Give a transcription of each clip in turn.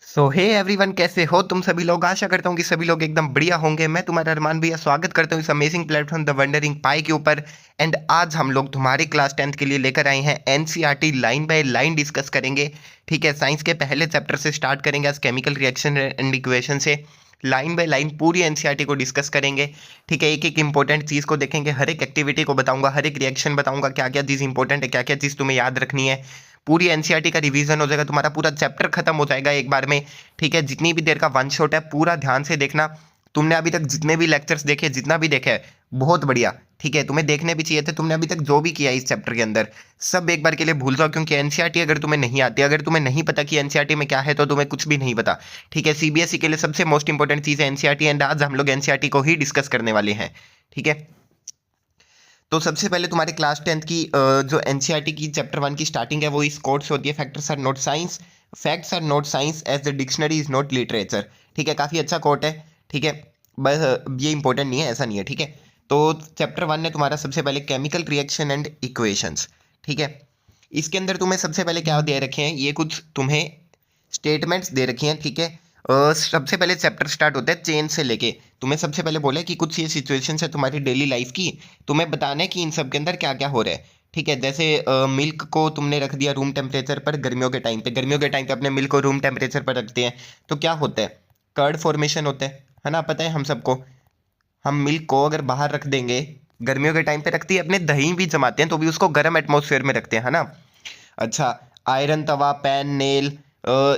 सो hey everyone, कैसे हो तुम सभी लोग। आशा करता हूँ कि सभी लोग एकदम बढ़िया होंगे। मैं तुम्हारा अरमान भैया स्वागत करता हूँ इस अमेजिंग प्लेटफॉर्म द वंडरिंग पाई के ऊपर। एंड आज हम लोग तुम्हारी क्लास 10th के लिए लेकर आए हैं NCERT line by line discuss करेंगे। ठीक है, साइंस के पहले चैप्टर से स्टार्ट करेंगे आज केमिकल रिएक्शन एंड इक्वेशन से। लाइन बाय लाइन पूरी एनसीईआरटी को डिस्कस करेंगे। ठीक है, एक एक इंपॉर्टेंट चीज़ को देखेंगे, हर एक एक्टिविटी को बताऊंगा, हर एक रिएक्शन बताऊंगा, क्या क्या चीज़ इंपॉर्टेंट है, क्या क्या चीज़ तुम्हें याद रखनी है। पूरी एनसीईआरटी का रिवीजन हो जाएगा, तुम्हारा पूरा चैप्टर खत्म हो जाएगा एक बार में। ठीक है, जितनी भी देर का वन शॉट है पूरा ध्यान से देखना। तुमने अभी तक जितने भी लेक्चर्स देखे, जितना भी देखा है, बहुत बढ़िया। ठीक है, तुम्हें देखने भी चाहिए थे। तुमने अभी तक जो भी किया इस चैप्टर के अंदर सब एक बार के लिए भूल जाओ, क्योंकि एनसीईआरटी अगर तुम्हें नहीं आती, अगर तुम्हें नहीं पता कि एनसीईआरटी में क्या है, तो तुम्हें कुछ भी नहीं पता। ठीक है, सीबीएसई के लिए सबसे मोस्ट इंपॉर्टेंट चीज़ है एनसीईआरटी, एंड आज हम लोग एनसीईआरटी को ही डिस्कस करने वाले हैं। ठीक है, तो सबसे पहले तुम्हारे क्लास 10th की जो एनसीईआरटी की चैप्टर 1 की स्टार्टिंग है वो इस कोट से होती है, facts are not science, facts are not science as the dictionary is not literature. ठीक है, काफ़ी अच्छा कोट है। ठीक है, बस ये इंपॉर्टेंट नहीं है, ऐसा नहीं है। ठीक है, तो चैप्टर 1 ने तुम्हारा सबसे पहले केमिकल रिएक्शन एंड इक्वेशंस। ठीक है, इसके अंदर तुम्हें सबसे पहले क्या दे रखे हैं, ये कुछ तुम्हें स्टेटमेंट्स दे रखी हैं। ठीक है, सबसे पहले चैप्टर स्टार्ट होता है चेन से लेके। तुम्हें सबसे पहले बोला है कि कुछ ये सिचुएशंस है तुम्हारी डेली लाइफ की, तुम्हें बताना है कि इन सब के अंदर क्या क्या हो रहा है। ठीक है, जैसे मिल्क को तुमने रख दिया रूम टेम्परेचर पर गर्मियों के टाइम पे, गर्मियों के टाइम पे अपने मिल्क को रूम टेम्परेचर पर रखते हैं, तो क्या होता है, कर्ड फॉर्मेशन होता है ना, पता है हम सबको। हम मिल्क को अगर बाहर रख देंगे, गर्मियों के टाइम पे रखती है, अपने दही भी जमाते हैं तो भी उसको गर्म एटमोसफेयर में रखते हैं, है ना। अच्छा, आयरन तवा, पैन, नेल,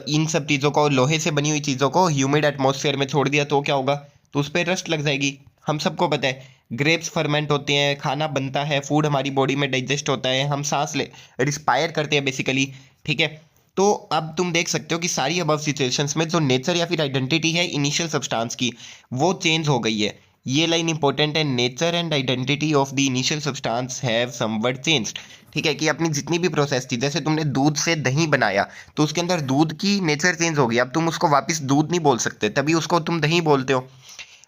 इन सब चीज़ों को, लोहे से बनी हुई चीज़ों को ह्यूमिड एटमॉस्फेयर में छोड़ दिया तो क्या होगा, तो उस पर रस्ट लग जाएगी। हम सबको पता है ग्रेप्स फर्मेंट होते हैं, खाना बनता है, फूड हमारी बॉडी में डाइजेस्ट होता है, हम सांस ले रिस्पायर करते हैं बेसिकली। ठीक है, तो अब तुम देख सकते हो कि सारी अबव सिचुएशंस में जो नेचर या फिर आइडेंटिटी है इनिशियल सब्सटेंस की, वो चेंज हो गई है। ये लाइन इंपॉर्टेंट है, nature and identity of the initial substance have somewhat changed. ठीक है, कि अपनी जितनी भी प्रोसेस थी, जैसे तुमने दूध से दही बनाया तो उसके अंदर दूध की नेचर चेंज हो गई, अब तुम उसको वापस दूध नहीं बोल सकते, तभी उसको तुम दही बोलते हो।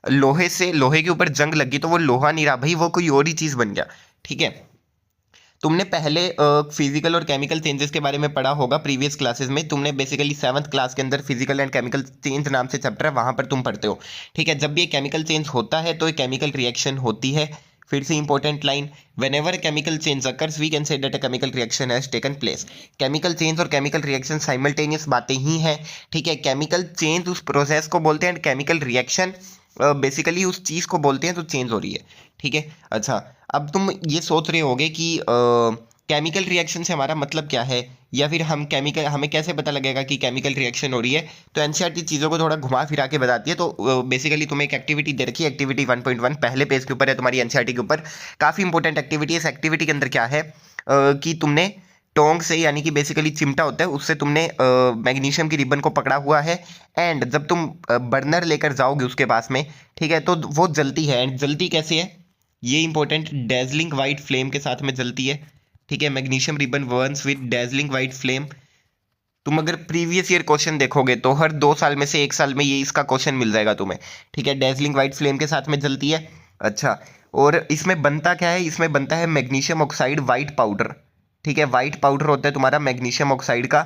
लोहे से लोहे के ऊपर जंग लगी तो वो लोहा नहीं रहा भाई, वो कोई और ही चीज़ बन गया। ठीक है, तुमने पहले फिजिकल और केमिकल चेंजेस के बारे में पढ़ा होगा प्रीवियस क्लासेस में। तुमने बेसिकली 7th क्लास के अंदर फिजिकल एंड केमिकल चेंज नाम से चैप्टर है, वहां पर तुम पढ़ते हो। ठीक है, जब भी केमिकल चेंज होता है तो एक केमिकल रिएक्शन होती है। फिर से important line, whenever chemical change occurs we can say that a chemical reaction has taken place. Chemical change और केमिकल रिएक्शन साइमल्टेनियस बातें ही हैं। ठीक है, केमिकल चेंज उस प्रोसेस को बोलते हैं, एंड केमिकल रिएक्शन बेसिकली उस चीज़ को बोलते हैं जो चेंज हो रही है। ठीक है, अच्छा, अब तुम ये सोच रहे होगे कि केमिकल रिएक्शन से हमारा मतलब क्या है, या फिर हमें कैसे पता लगेगा कि केमिकल रिएक्शन हो रही है। तो एनसीईआरटी चीज़ों को थोड़ा घुमा फिरा के बताती है। तो बेसिकली तुम्हें एक एक्टिविटी दे रखी है, एक्टिविटी 1.1 पहले पेज के ऊपर है तुम्हारी एनसीईआरटी के ऊपर। काफ़ी इंपॉर्टेंट एक्टिविटी है। इस एक्टिविटी के अंदर क्या है, कि तुमने टोंग से, यानी कि बेसिकली चिमटा होता है उससे, तुमने मैग्नीशियम की रिबन को पकड़ा हुआ है। एंड जब तुम बर्नर लेकर जाओगे उसके पास में, ठीक है, तो वो जलती है। एंड जलती कैसे है, ये इंपॉर्टेंट, डेजलिंग वाइट फ्लेम के साथ में जलती है। ठीक है, magnesium ribbon Burns with dazzling white flame. तुम अगर प्रीवियस ईयर क्वेश्चन देखोगे तो हर 2 साल में से 1 साल में ये इसका क्वेश्चन मिल जाएगा तुम्हें। ठीक है, डेजलिंग वाइट फ्लेम के साथ में जलती है। अच्छा, और इसमें बनता क्या है, इसमें बनता है मैग्नीशियम ऑक्साइड वाइट पाउडर। ठीक है, वाइट पाउडर होता है तुम्हारा मैग्नीशियम ऑक्साइड का,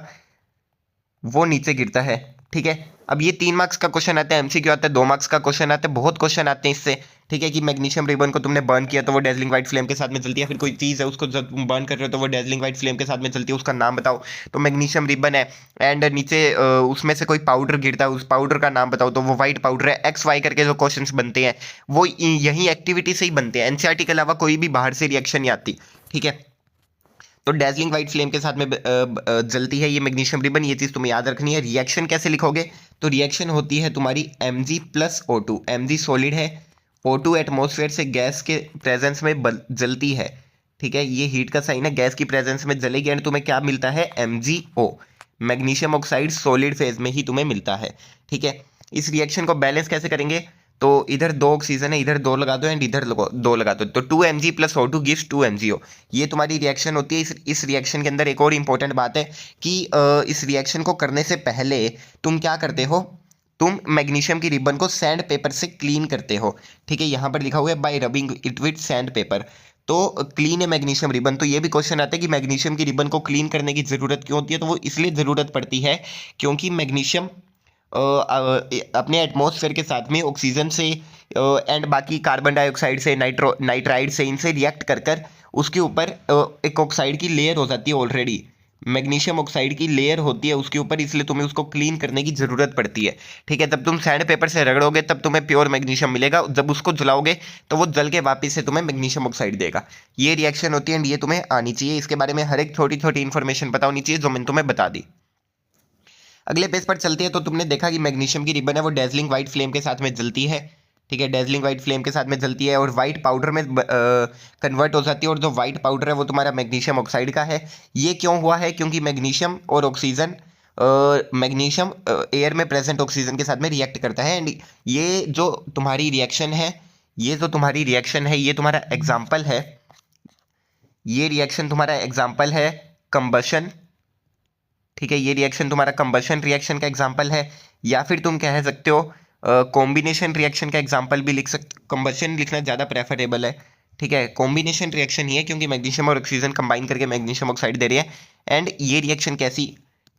वो नीचे गिरता है। ठीक है, अब ये 3 मार्क्स का क्वेश्चन आता है, एमसीक्यू आता है, 2 मार्क्स का क्वेश्चन आता है, बहुत क्वेश्चन आते हैं इससे। ठीक है, कि मैग्नीशियम रिबन को तुमने बर्न किया तो वो डेजलिंग वाइट फ्लेम के साथ में चलती है, फिर कोई चीज़ है उसको जब तुम बर्न कर रहे हो तो वो डेजलिंग वाइट फ्लेम के साथ में चलती है, उसका नाम बताओ। तो मैग्नीशियम रिबन है, एंड नीचे उसमें से कोई पाउडर गिरता है, उस पाउडर का नाम बताओ, तो वो वाइट पाउडर है। एक्स वाई करके जो क्वेश्चन बनते हैं वो यही एक्टिविटी से ही बनते हैं, एनसीईआरटी के अलावा कोई भी बाहर से रिएक्शन नहीं आती। ठीक है, तो डेजलिंग वाइट फ्लेम के साथ में जलती है ये मैग्नीशियम रिबन, ये चीज़ तुम्हें याद रखनी है। रिएक्शन कैसे लिखोगे, तो रिएक्शन होती है तुम्हारी Mg+O2। Mg सॉलिड है, O2 एटमॉस्फेयर से गैस के प्रेजेंस में जलती है। ठीक है, ये हीट का साइन है, गैस की प्रेजेंस में जलेगी, एंड तुम्हें क्या मिलता है, MgO। Magnesium oxide solid phase में ही तुम्हें मिलता है। ठीक है, इस रिएक्शन को बैलेंस कैसे करेंगे, तो इधर 2 ऑक्सीजन है, इधर 2 लगा दो, एंड इधर 2 लगा दो, तो 2 Mg+O2 गिव्स 2 MgO। ये तुम्हारी रिएक्शन होती है। इस रिएक्शन के अंदर एक और इंपॉर्टेंट बात है कि इस रिएक्शन को करने से पहले तुम क्या करते हो, तुम मैग्नीशियम की रिबन को सैंड पेपर से क्लीन करते हो। ठीक है, यहाँ पर लिखा हुआ है bye rubbing it with sand paper. तो क्लीन है मैग्नीशियम रिबन, तो ये भी क्वेश्चन आता है कि मैग्नीशियम की रिबन को क्लीन करने की जरूरत क्यों होती है, तो वो इसलिए जरूरत पड़ती है क्योंकि मैग्नीशियम अपने एटमॉस्फेयर के साथ में ऑक्सीजन से एंड बाकी कार्बन डाइऑक्साइड से नाइट्राइड से इनसे रिएक्ट कर कर उसके ऊपर एक ऑक्साइड की लेयर हो जाती है ऑलरेडी। मैग्नीशियम ऑक्साइड की लेयर होती है उसके ऊपर, इसलिए तुम्हें उसको क्लीन करने की ज़रूरत पड़ती है। ठीक है, तब तुम सैंड पेपर से रगड़ोगे तब तुम्हें प्योर मैग्नीशियम मिलेगा। जब उसको जलाओगे तो वो जल के वापस से तुम्हें मैग्नीशियम ऑक्साइड देगा। ये रिएक्शन होती है एंड ये तुम्हें आनी चाहिए। इसके बारे में हर एक छोटी छोटी इन्फॉर्मेशन पता होनी चाहिए जो मैंने तुम्हें बता दी। अगले पेज पर चलते हैं तो तुमने देखा कि मैग्नीशियम की रिबन है वो डेजलिंग वाइट फ्लेम के साथ में जलती है। ठीक है, डेजलिंग वाइट फ्लेम के साथ में जलती है और वाइट पाउडर में कन्वर्ट हो जाती है। और जो वाइट पाउडर है वो तुम्हारा मैग्नीशियम ऑक्साइड का है। ये क्यों हुआ है? क्योंकि मैग्नीशियम और ऑक्सीजन, मैग्नीशियम एयर में प्रेजेंट ऑक्सीजन के साथ में रिएक्ट करता है। एंड ये जो तुम्हारी रिएक्शन है, ये तुम्हारा एग्जाम्पल है। ये रिएक्शन तुम्हारा एग्जाम्पल है कंबशन। ठीक है, ये रिएक्शन तुम्हारा कंबशन रिएक्शन का एग्जाम्पल है, या फिर तुम कह सकते हो कॉम्बिनेशन रिएक्शन का एग्जाम्पल भी लिख सकते। कंबशन लिखना ज़्यादा प्रेफरेबल है। ठीक है, कॉम्बिनेशन रिएक्शन ही है क्योंकि मैग्नीशियम और ऑक्सीजन कंबाइन करके मैग्नीशियम ऑक्साइड दे रही है। एंड ये रिएक्शन कैसी,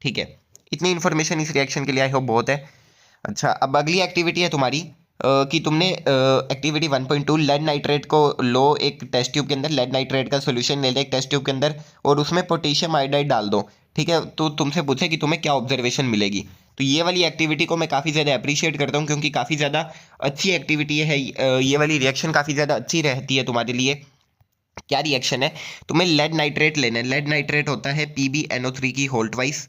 ठीक है, इतनी इन्फॉर्मेशन इस रिएक्शन के लिए आई होप बहुत है। अच्छा, अब अगली एक्टिविटी है तुम्हारी कि तुमने एक्टिविटी 1.2 लेड नाइट्रेट को लो, एक टेस्ट ट्यूब के अंदर लेड नाइट्रेट का सोल्यूशन ले ले एक टेस्ट ट्यूब के अंदर और उसमें पोटेशियम आयोडाइड डाल दो। ठीक है, तो तुमसे पूछे कि तुम्हें क्या ऑब्जर्वेशन मिलेगी। तो ये वाली एक्टिविटी को मैं काफ़ी ज़्यादा अप्रिशिएट करता हूँ क्योंकि काफ़ी ज़्यादा अच्छी एक्टिविटी है। ये वाली रिएक्शन काफ़ी ज़्यादा अच्छी रहती है तुम्हारे लिए। क्या रिएक्शन है? तुम्हें लेड नाइट्रेट लेना है। लेड नाइट्रेट होता है PbNO3 की होल ट्वाइस।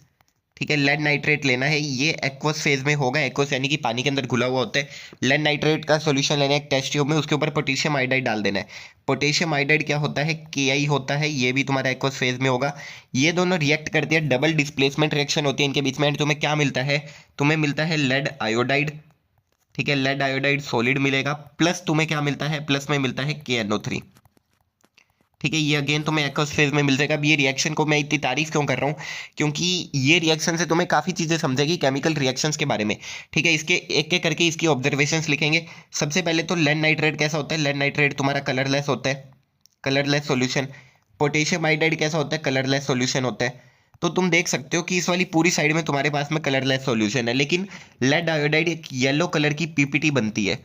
ठीक है, लेड नाइट्रेट लेना है। ये एक्वस फेज में होगा। एक्वस यानी कि पानी के अंदर घुला हुआ होता है। लेड नाइट्रेट का सॉल्यूशन लेना है एक टेस्ट ट्यूब में, उसके ऊपर पोटेशियम आयोडाइड डाल देना है। पोटेशियम आयोडाइड क्या होता है? KI होता है। ये भी तुम्हारा एक्वस फेज में होगा। ये दोनों रिएक्ट करते हैं, डबल डिस्प्लेसमेंट रिएक्शन होती है इनके बीच में। एंड तुम्हें क्या मिलता है? तुम्हें मिलता है लेड आयोडाइड। ठीक है, लेड आयोडाइड सॉलिड मिलेगा। प्लस तुम्हें क्या मिलता है? प्लस में मिलता है KNO3। ठीक है, ये अगेन तुम्हें एक्वस फेज में मिल जाएगा। अब ये रिएक्शन को मैं इतनी तारीफ क्यों कर रहा हूँ? क्योंकि ये रिएक्शन से तुम्हें काफ़ी चीज़ें समझेगी केमिकल रिएक्शंस के बारे में। ठीक है, इसके एक एक करके इसकी ऑब्जर्वेशंस लिखेंगे। सबसे पहले तो लेड नाइट्रेट कैसा होता है? लेड नाइट्रेट तुम्हारा कलरलेस होता है, कलरलेस सॉल्यूशन। पोटेशियम आयोडाइड कैसा होता है? कलरलेस सॉल्यूशन होता है। तो तुम देख सकते हो कि इस वाली पूरी साइड में तुम्हारे पास में कलरलेस सॉल्यूशन है, लेकिन लेड आयोडाइड एक येलो कलर की PPT बनती है,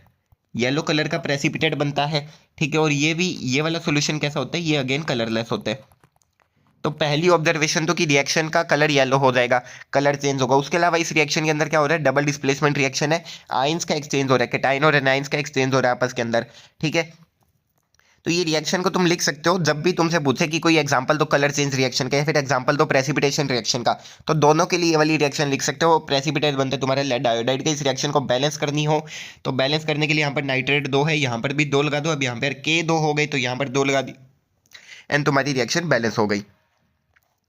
येलो कलर का प्रेसिपिटेट बनता है। ठीक है, और ये वाला सॉल्यूशन कैसा होता है? ये अगेन कलरलेस होता है। तो पहली ऑब्जर्वेशन तो कि रिएक्शन का कलर येलो हो जाएगा, कलर चेंज होगा। उसके अलावा इस रिएक्शन के अंदर क्या हो रहा है? डबल डिस्प्लेसमेंट रिएक्शन है। आयंस का एक्सचेंज हो रहा है, कैटायन और एनायंस का एक्सचेंज हो रहा है आपस के अंदर। ठीक है, तो ये रिएक्शन को तुम लिख सकते हो जब भी तुमसे पूछे कि कोई एग्जांपल तो कलर चेंज रिएक्शन का या फिर एग्जांपल तो प्रेसिपिटेशन रिएक्शन का, तो दोनों के लिए ये वाली रिएक्शन लिख सकते हो। प्रेसिपिटेट बनते तुम्हारे लेड आयोडाइड के। इस रिएक्शन को बैलेंस करनी हो तो बैलेंस करने के लिए यहाँ पर नाइट्रेट 2 है, यहाँ पर भी 2 लगा दो। अब यहाँ पर K2 हो गई तो यहाँ पर 2 लगा दी एंड तुम्हारी रिएक्शन बैलेंस हो गई।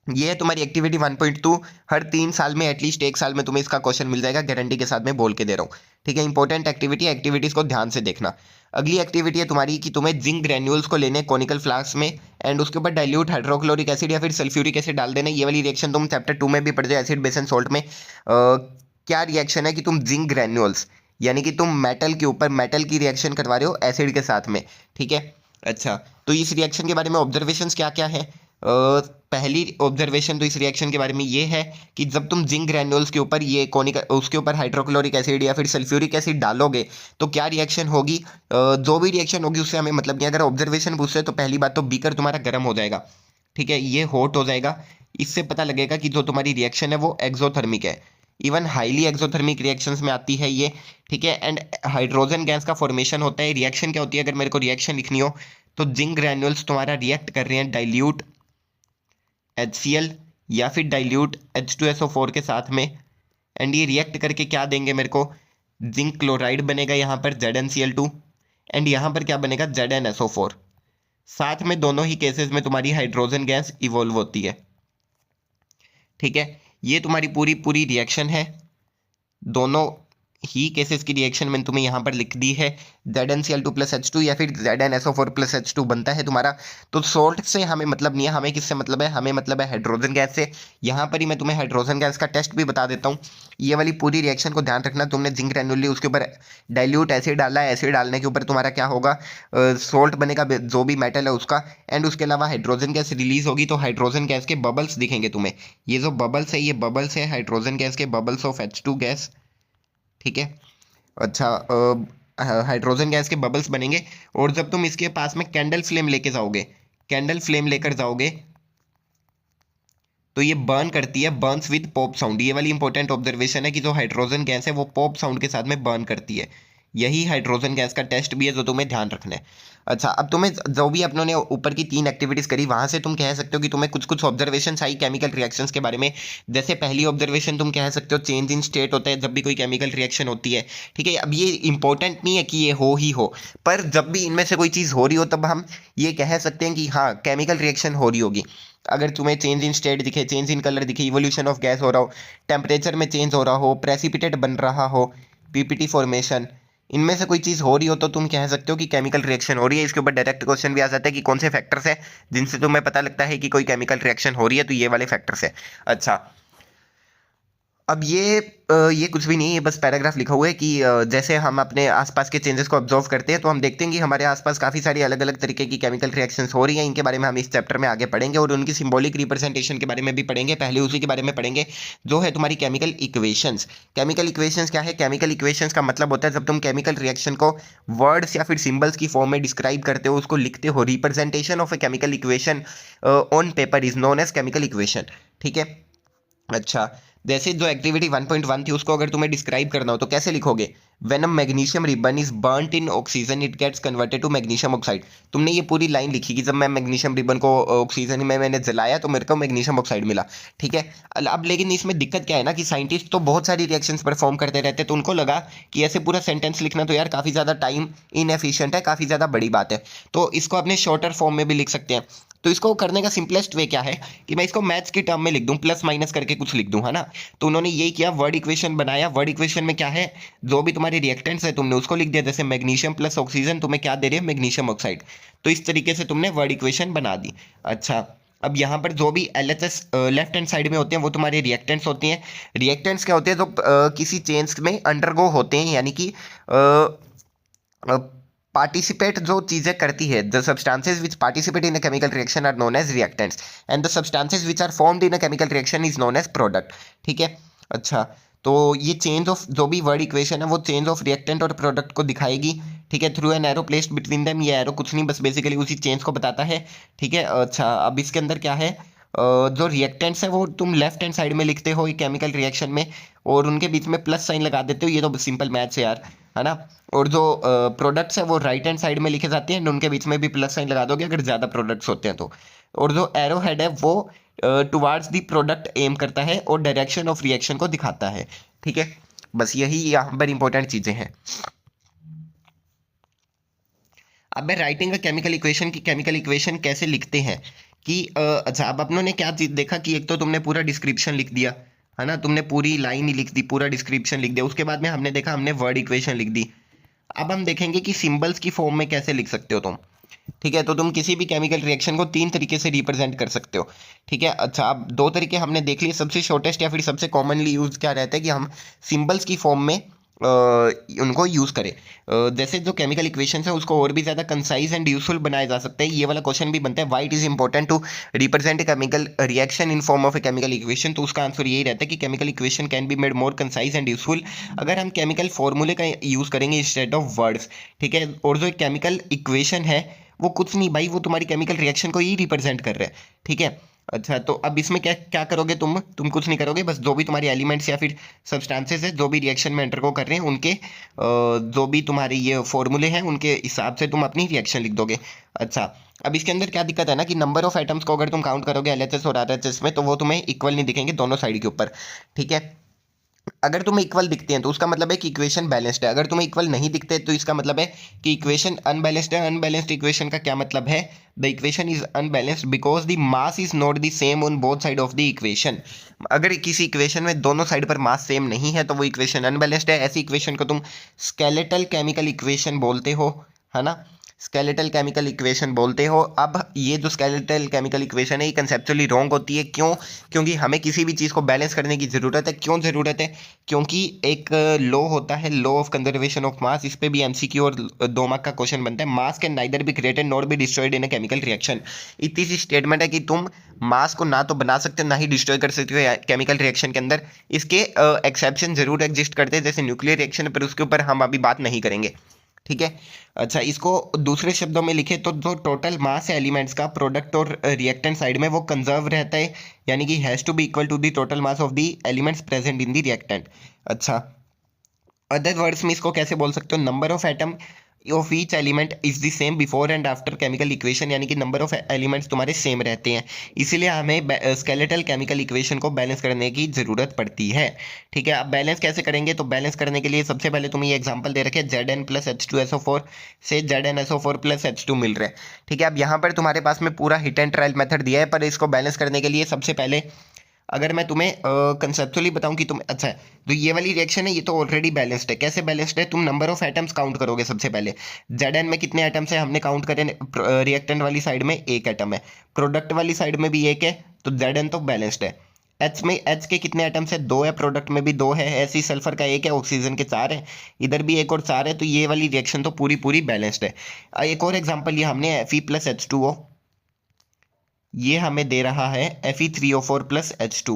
ये है तुम्हारी एक्टिविटी 1.2। हर 3 साल में एटलीस्ट 1 साल में तुम्हें इसका क्वेश्चन मिल जाएगा, गारंटी के साथ में बोल के दे रहा हूँ। ठीक है, इंपॉर्टेंट एक्टिविटी है, एक्टिविटीज़ को ध्यान से देखना। अगली एक्टिविटी है तुम्हारी कि तुम्हें जिंक ग्रेन्यूल्स को लेने कॉनिकल फ्लास्क में एंड उसके ऊपर डाइल्यूट हाइड्रोक्लोरिक एसिड या फिर सल्फ्यूरिक एसिड डाल देना। ये वाली रिएक्शन तुम चैप्टर 2 में भी पढ़ जाओ, एसिड बेस एंड सॉल्ट में। क्या रिएक्शन है कि तुम जिंक ग्रेन्यूल्स यानी कि तुम मेटल के ऊपर मेटल की रिएक्शन करवा रहे हो एसिड के साथ में। ठीक है, अच्छा, तो इस रिएक्शन के बारे में ऑब्जर्वेशंस क्या क्या है? पहली ऑब्जर्वेशन तो इस रिएक्शन के बारे में ये है कि जब तुम जिंक ग्रैन्यूल्स के ऊपर ये कॉनिकल उसके ऊपर हाइड्रोक्लोरिक एसिड या फिर सल्फ्यूरिक एसिड डालोगे तो क्या रिएक्शन होगी? जो भी रिएक्शन होगी उससे हमें मतलब नहीं। अगर ऑब्जर्वेशन पूछते हैं तो पहली बात तो बीकर तुम्हारा गर्म हो जाएगा। ठीक है, ये हॉट हो जाएगा। इससे पता लगेगा कि जो तुम्हारी रिएक्शन है वो एक्सोथर्मिक है। इवन हाईली एक्सोथर्मिक रिएक्शंस में आती है ये। ठीक है, एंड हाइड्रोजन गैस का फॉर्मेशन होता है। रिएक्शन क्या होती है? अगर मेरे को रिएक्शन लिखनी हो तो जिंक ग्रैन्यूल्स तुम्हारा रिएक्ट कर रहे हैं डाइल्यूट HCl या फिर डाइल्यूट H2SO4 के साथ में। एंड ये रिएक्ट करके क्या देंगे मेरे को? जिंक क्लोराइड बनेगा यहाँ पर ZnCl2 एंड यहाँ पर क्या बनेगा? ZnSO4। साथ में दोनों ही केसेस में तुम्हारी हाइड्रोजन गैस इवॉल्व होती है। ठीक है, ये तुम्हारी पूरी पूरी रिएक्शन है। दोनों ही केसेस की रिएक्शन मैंने तुम्हें यहाँ पर लिख दी है। ZnCl2 प्लस H2 या फिर ZnSO4 प्लस H2 बनता है तुम्हारा। तो सोल्ट से हमें मतलब नहीं है, हमें किससे मतलब है? हमें मतलब है हाइड्रोजन गैस से। यहाँ पर ही मैं तुम्हें हाइड्रोजन गैस का टेस्ट भी बता देता हूँ। ये वाली पूरी रिएक्शन को ध्यान रखना। तुमने जिंक ग्रैन्यूल ली, उसके ऊपर डाइल्यूट एसिड डाला है। एसिड डालने के ऊपर तुम्हारा क्या होगा? सोल्ट बनेगा जो भी मेटल है उसका। एंड उसके अलावा हाइड्रोजन गैस रिलीज होगी तो हाइड्रोजन गैस के बबल्स दिखेंगे तुम्हें। ये जो बबल्स है ये बबल्स है हाइड्रोजन गैस के, बबल्स ऑफ H2 गैस। ठीक है। अच्छा, हाइड्रोजन गैस के बबल्स बनेंगे, और जब तुम इसके पास में कैंडल फ्लेम लेके जाओगे, कैंडल फ्लेम लेकर जाओगे, तो ये बर्न करती है, बर्न्स विद पॉप साउंड। ये वाली इंपॉर्टेंट ऑब्जर्वेशन है कि जो हाइड्रोजन गैस है वो पॉप साउंड के साथ में बर्न करती है। यही हाइड्रोजन गैस का टेस्ट भी है जो तुम्हें ध्यान रखना है। अच्छा, अब तुम्हें जो भी अपनों ने ऊपर की 3 एक्टिविटीज करी, वहां से तुम कह सकते हो कि तुम्हें कुछ कुछ ऑब्जर्वेशन आई केमिकल रिएक्शंस के बारे में। जैसे पहली ऑब्जर्वेशन तुम कह सकते हो चेंज इन स्टेट होता है जब भी कोई केमिकल रिएक्शन होती है। ठीक है, अब ये इंपॉर्टेंट नहीं है कि ये हो ही हो, पर जब भी इनमें से कोई चीज़ हो रही हो तब हम ये कह सकते हैं कि हाँ केमिकल रिएक्शन हो रही होगी। अगर तुम्हें चेंज इन स्टेट दिखे, चेंज इन कलर दिखे, इवोल्यूशन ऑफ गैस हो रहा हो, टेम्परेचर में चेंज हो रहा हो, प्रेसिपिटेट बन रहा हो, पीपीटी फॉर्मेशन, इनमें से कोई चीज़ हो रही हो तो तुम कह सकते हो कि केमिकल रिएक्शन हो रही है। इसके ऊपर डायरेक्ट क्वेश्चन भी आ जाता है कि कौन से फैक्टर्स है जिनसे तुम्हें पता लगता है कि कोई केमिकल रिएक्शन हो रही है, तो ये वाले फैक्टर्स है। अच्छा, अब ये कुछ भी नहीं है, बस पैराग्राफ लिखा हुआ है कि जैसे हम अपने आसपास के चेंजेस को ऑब्जर्व करते हैं तो हम देखते हैं कि हमारे आसपास काफ़ी सारी अलग अलग तरीके की केमिकल रिएक्शंस हो रही हैं। इनके बारे में हम इस चैप्टर में आगे पढ़ेंगे और उनकी सिंबॉलिक रिप्रेजेंटेशन के बारे में भी पढ़ेंगे। पहले उसी के बारे में पढ़ेंगे जो है तुम्हारी केमिकल इक्वेशंस। केमिकल इक्वेशंस क्या है? केमिकल इक्वेशंस का मतलब होता है जब तुम केमिकल रिएक्शन को वर्ड्स या फिर सिंबल्स की फॉर्म में डिस्क्राइब करते हो, उसको लिखते हो। Representation of a chemical equation on paper is known as chemical equation. ठीक है। अच्छा, जैसे जो एक्टिविटी 1.1 थी उसको अगर तुम्हें डिस्क्राइब करना हो तो कैसे लिखोगे? When a magnesium ribbon is burnt in oxygen it gets converted to magnesium oxide. तुमने ये पूरी लाइन लिखी कि जब मैं मैग्नीशियम रिबन को ऑक्सीजन में मैंने जलाया तो मेरे को मैग्नीशियम ऑक्साइड मिला। ठीक है। अब लेकिन इसमें दिक्कत क्या है ना कि साइंटिस्ट तो बहुत सारी रिएक्शंस परफॉर्म करते रहते हैं, तो उनको लगा कि ऐसे पूरा सेंटेंस लिखना तो यार काफ़ी ज़्यादा टाइम इनएफिशिएंट है, काफ़ी ज़्यादा बड़ी बात है, तो इसको अपने शॉर्टर फॉर्म में भी लिख सकते हैं। तो इसको करने का सिंपलेस्ट वे क्या है कि मैं इसको मैथ्स की टर्म में लिख दूं, प्लस माइनस करके कुछ लिख दूं, है ना। तो उन्होंने यही किया, वर्ड इक्वेशन बनाया। वर्ड इक्वेशन में क्या है? जो भी तुम्हारे रिएक्टेंट्स है तुमने उसको लिख दिया। जैसे मैग्नीशियम प्लस ऑक्सीजन तुम्हें क्या दे रहे हैं? Magnesium oxide. तो इस तरीके से तुमने वर्ड इक्वेशन बना दी। अच्छा, अब यहाँ पर जो भी LHS लेफ्ट हैंड साइड में होते हैं वो तुम्हारे रिएक्टेंट्स होते हैं। रिएक्टेंट्स क्या होते हैं? जो किसी चेंज में अंडरगो होते हैं, यानी कि पार्टिसिपेट जो चीज़ें करती है। The substances which participate in a chemical reaction are known as reactants and the substances which are formed in a chemical reaction is known as product. ठीक है। अच्छा, तो ये चेंज ऑफ जो भी वर्ड इक्वेशन है वो चेंज ऑफ रिएक्टेंट और प्रोडक्ट को दिखाएगी। ठीक है, through an arrow placed between them. ये एरो कुछ नहीं, बस बेसिकली उसी चेंज को बताता है। ठीक है। अच्छा, अब इसके अंदर क्या है? जो रिएक्टेंट्स है वो तुम लेफ्ट हैंड साइड में लिखते हो केमिकल रिएक्शन में, और उनके बीच में प्लस साइन लगा देते हो। ये तो सिंपल मैथ्स है यार, है ना। और जो प्रोडक्ट्स है वो राइट हैंड साइड में लिखे जाते हैं, उनके बीच में भी प्लस साइन लगा दोगे अगर ज़्यादा प्रोडक्ट्स होते हैं तो। और जो एरो हेड है वो टुवार्ड्स द प्रोडक्ट एम करता है और डायरेक्शन ऑफ रिएक्शन को दिखाता है। ठीक है, बस यही यहाँ पर इंपॉर्टेंट चीज़ें हैं। अब मैं राइटिंग का केमिकल इक्वेशन की केमिकल इक्वेशन कैसे लिखते हैं कि अच्छा, अब अपनों ने क्या चीज़ देखा कि एक तो तुमने पूरा डिस्क्रिप्शन लिख दिया, है ना, तुमने पूरी लाइन ही लिख दी, पूरा डिस्क्रिप्शन लिख दिया। उसके बाद में हमने देखा, हमने वर्ड इक्वेशन लिख दी। अब हम देखेंगे कि सिंबल्स की फॉर्म में कैसे लिख सकते हो तुम। ठीक है, तो तुम किसी भी केमिकल रिएक्शन को 3 तरीके से रिप्रेजेंट कर सकते हो। ठीक है। अच्छा, अब 2 तरीके हमने देख लिए। सबसे शॉर्टेस्ट या फिर सबसे कॉमनली यूज क्या रहता है कि हम सिंबल्स की फॉर्म में उनको यूज़ करें। जैसे जो केमिकल इक्वेशन है उसको और भी ज़्यादा कंसाइज एंड यूजफुल बनाया जा सकता है। ये वाला क्वेश्चन भी बनता है, why it is important to represent a chemical reaction in form of a chemical equation. तो उसका आंसर यही रहता है कि chemical equation can be made more concise and useful अगर हम केमिकल फॉर्मूले का यूज़ करेंगे इंस्टेड ऑफ वर्ड्स। ठीक है, और जो एक केमिकल इक्वेशन है वो कुछ नहीं भाई, वो तुम्हारी केमिकल रिएक्शन को ही रिप्रेजेंट कर रहा है। ठीक है। अच्छा, तो अब इसमें क्या क्या करोगे तुम कुछ नहीं करोगे, बस जो भी तुम्हारी एलिमेंट्स या फिर सब्सटेंसेस है जो भी रिएक्शन में अंडरगो कर रहे हैं उनके जो भी तुम्हारे ये फॉर्मूले हैं उनके हिसाब से तुम अपनी रिएक्शन लिख दोगे। अच्छा, अब इसके अंदर क्या दिक्कत है ना कि नंबर ऑफ एटम्स को अगर तुम काउंट करोगे LHS और RHS में तो वो तुम्हें इक्वल नहीं दिखेंगे दोनों साइड के ऊपर। ठीक है, अगर तुम्हें इक्वल दिखते हैं तो उसका मतलब है कि इक्वेशन बैलेंस्ड है। अगर तुम्हें इक्वल नहीं दिखते तो इसका मतलब है कि इक्वेशन अनबैलेंस्ड है। अनबैलेंस्ड इक्वेशन का क्या मतलब है? The equation is unbalanced because the mass is not the same on both side of the equation. अगर किसी इक्वेशन में दोनों साइड पर मास सेम नहीं है तो वो इक्वेशन अनबैलेंस्ड है। ऐसी इक्वेशन को तुम स्केलेटल केमिकल इक्वेशन बोलते हो, है ना। स्केलेटल केमिकल इक्वेशन बोलते हो। अब ये जो स्केलेटल केमिकल इक्वेशन है ये कंसेप्चुअली रॉन्ग होती है। क्यों? क्योंकि हमें किसी भी चीज़ को बैलेंस करने की ज़रूरत है। क्यों ज़रूरत है? क्योंकि एक लॉ होता है, law of conservation of mass. इस पे भी एमसीक्यू और 2 मार्क का क्वेश्चन बनता है। मास can neither be created nor be destroyed in a chemical reaction. इतनी सी स्टेटमेंट है कि तुम मास को ना तो बना सकते हो ना ही डिस्ट्रॉय कर सकते हो केमिकल रिएक्शन के अंदर। इसके एक्सेप्शन जरूर एग्जिस्ट करते हैं, जैसे न्यूक्लियर रिएक्शन, पर उसके ऊपर हम अभी बात नहीं करेंगे। ठीक है। अच्छा, इसको दूसरे शब्दों में लिखे तो जो टोटल मास है एलिमेंट्स का प्रोडक्ट और रिएक्टेंट साइड में वो कंजर्व रहता है, यानी कि has to be equal to the total mass of the elements present in the reactant. अच्छा, अदर वर्ड्स में इसको कैसे बोल सकते हो? Number of atom of each element is the same before and after chemical equation, यानी कि number of elements तुम्हारे सेम रहते हैं, इसीलिए हमें स्केलेटल केमिकल इक्वेशन को बैलेंस करने की ज़रूरत पड़ती है। ठीक है। अब बैलेंस कैसे करेंगे? तो बैलेंस करने के लिए सबसे पहले तुम्हें ये एग्जांपल दे रखे Zn प्लस H2SO4 से ZnSO4 प्लस H2 मिल रहा है। ठीक है। अब यहाँ पर तुम्हारे पास में पूरा हिट एंड ट्रायल मेथड दिया है, पर इसको बैलेंस करने के लिए सबसे पहले अगर मैं तुम्हें कंसेप्चुअली बताऊं कि तुम, अच्छा है, तो ये वाली रिएक्शन है, ये तो ऑलरेडी बैलेंस्ड है। कैसे बैलेंस्ड है? तुम नंबर ऑफ एटम्स काउंट करोगे सबसे पहले। Zn में कितने एटम्स है हमने काउंट करे, रिएक्टेंट वाली साइड में एक एटम है, प्रोडक्ट वाली साइड में भी एक है, तो Zn तो बैलेंस्ड है। एच में, एच के कितने एटम्स है? 2 है, प्रोडक्ट में भी 2 है, ऐसे ही सल्फर का 1 है, ऑक्सीजन के 4 है, इधर भी 1 और 4 है, तो ये वाली रिएक्शन तो पूरी पूरी बैलेंस्ड है। एक और एग्जाम्पल, ये हमने Fe प्लस H2O, ये हमें दे रहा है Fe3O4 प्लस H2।